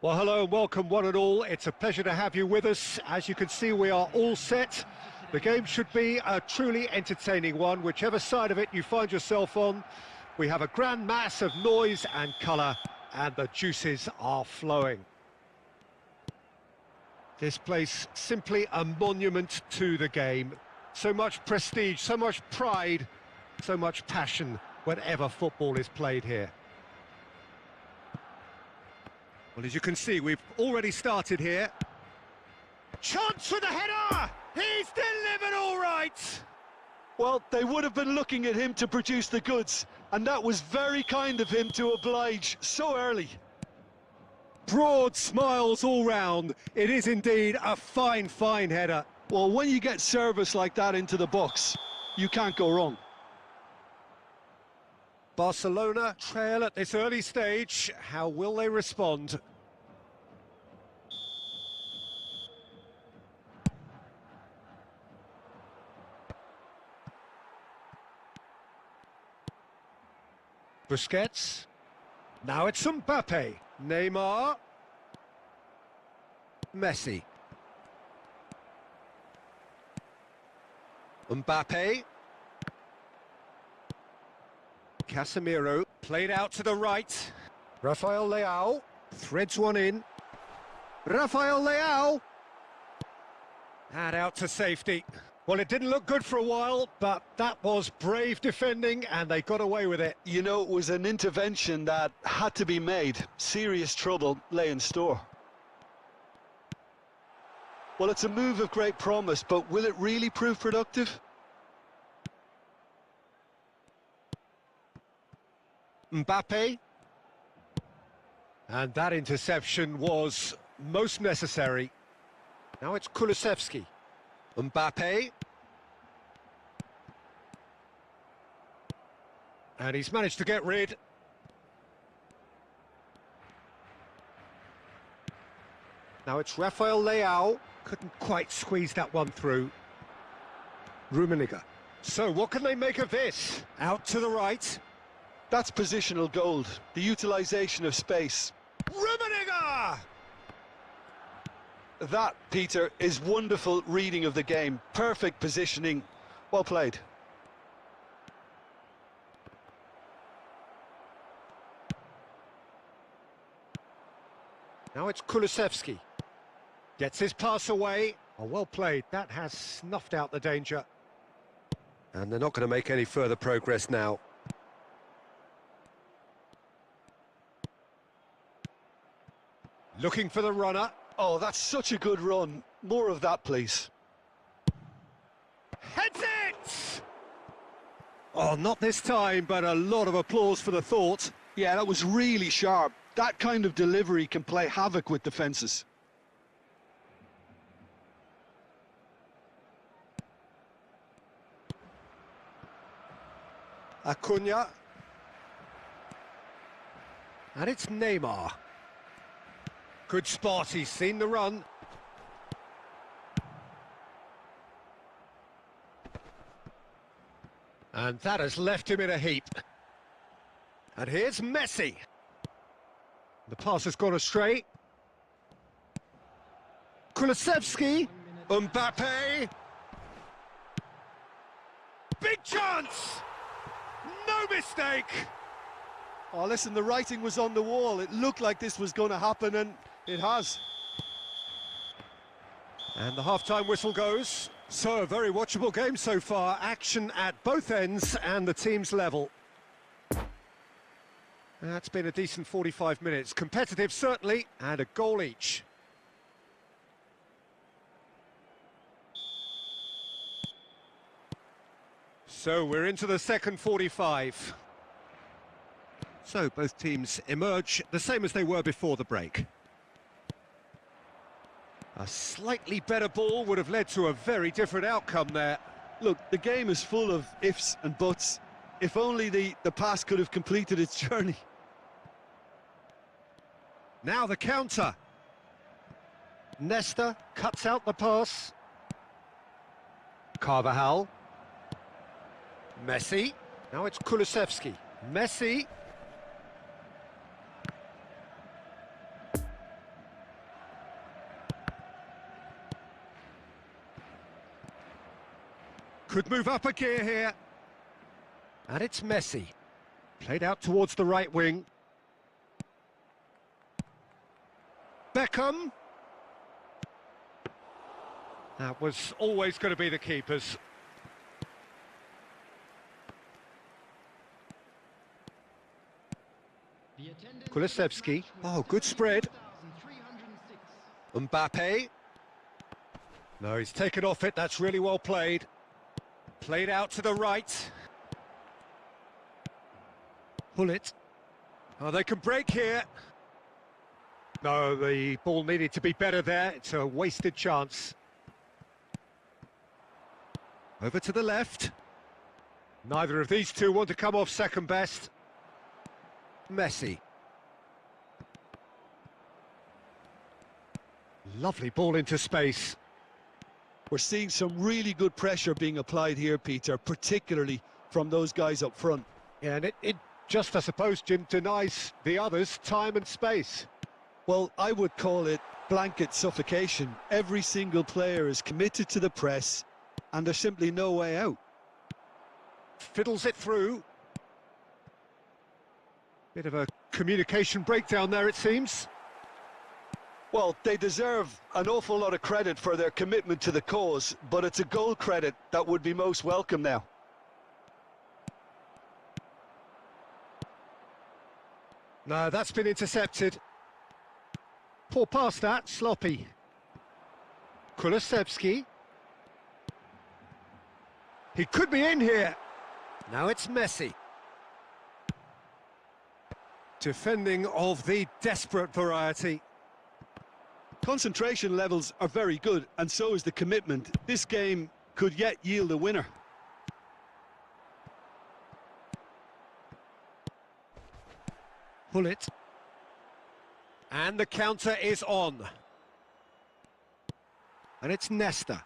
Well, hello and welcome one and all. It's a pleasure to have you with us. As you can see, we are all set. The game should be a truly entertaining one, whichever side of it you find yourself on. We have a grand mass of noise and colour, and the juices are flowing. This place, simply a monument to the game. So much prestige, so much pride, so much passion whenever football is played here. Well, as you can see, we've already started here. Chance for the header! He's delivered all right! Well, they would have been looking at him to produce the goods, and that was very kind of him to oblige so early. Broad smiles all round. It is indeed a fine, fine header. Well, when you get service like that into the box, you can't go wrong. Barcelona trail at this early stage. How will they respond? Busquets. Now it's Mbappe. Neymar. Messi. Mbappe. Casemiro, played out to the right. Rafael Leao threads one in. Rafael Leao. And out to safety. Well, it didn't look good for a while, but that was brave defending, and they got away with it. You know, it was an intervention that had to be made. Serious trouble lay in store. Well, it's a move of great promise, but will it really prove productive? Mbappe. And that interception was most necessary. Now it's Kulusevski. Mbappe. And he's managed to get rid. Now it's Rafael Leao. Couldn't quite squeeze that one through. Rummenigge. So what can they make of this? Out to the right. That's positional gold, the utilisation of space. Rummenigge! That, Peter, is wonderful reading of the game. Perfect positioning. Well played. Now it's Kulusevski. Gets his pass away. Oh, well played. That has snuffed out the danger. And they're not going to make any further progress now. Looking for the runner. Oh, that's such a good run. More of that, please. Heads it! Oh, not this time, but a lot of applause for the thought. Yeah, that was really sharp. That kind of delivery can play havoc with defences. Acuna. And it's Neymar. Good spot, he's seen the run. And that has left him in a heap. And here's Messi. The pass has gone astray. Kulusevski. Mbappe. Big chance! No mistake! Oh, listen, the writing was on the wall. It looked like this was going to happen, and it has. And the half-time whistle goes. So, a very watchable game so far. Action at both ends and the team's level. That's been a decent 45 minutes. Competitive, certainly, and a goal each. So, we're into the second 45. So, both teams emerge the same as they were before the break. A slightly better ball would have led to a very different outcome there. Look, the game is full of ifs and buts. If only the pass could have completed its journey. Now the counter. Nesta cuts out the pass. Carvajal. Messi. Now it's Kulusevski. Messi. Could move up a gear here. And it's Messi. Played out towards the right wing. Beckham. That was always going to be the keeper's. Kulusevski. Oh, good spread. Mbappe. No, he's taken off it. That's really well played. Played out to the right. Pull it. Oh, they can break here. No, the ball needed to be better there. It's a wasted chance. Over to the left. Neither of these two want to come off second best. Messi. Lovely ball into space. We're seeing some really good pressure being applied here, Peter, particularly from those guys up front. Yeah, and it just, I suppose, Jim, denies the others time and space. Well, I would call it blanket suffocation. Every single player is committed to the press, and there's simply no way out. Fiddles it through. Bit of a communication breakdown there, it seems. Well, they deserve an awful lot of credit for their commitment to the cause, but it's a goal credit that would be most welcome now. No, that's been intercepted. Poor pass that, sloppy. Kulusevski. He could be in here. Now it's Messi. Defending of the desperate variety. Concentration levels are very good, and so is the commitment. This game could yet yield a winner. Pull it. And the counter is on. And it's Nesta.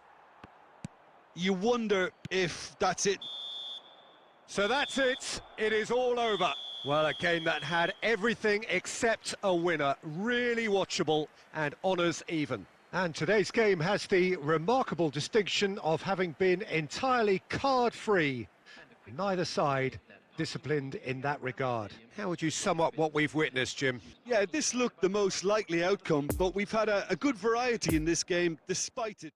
You wonder if that's it. So that's it. It is all over. Well, a game that had everything except a winner. Really watchable and honours even. And today's game has the remarkable distinction of having been entirely card-free. Neither side disciplined in that regard. How would you sum up what we've witnessed, Jim? Yeah, this looked the most likely outcome, but we've had a good variety in this game despite it.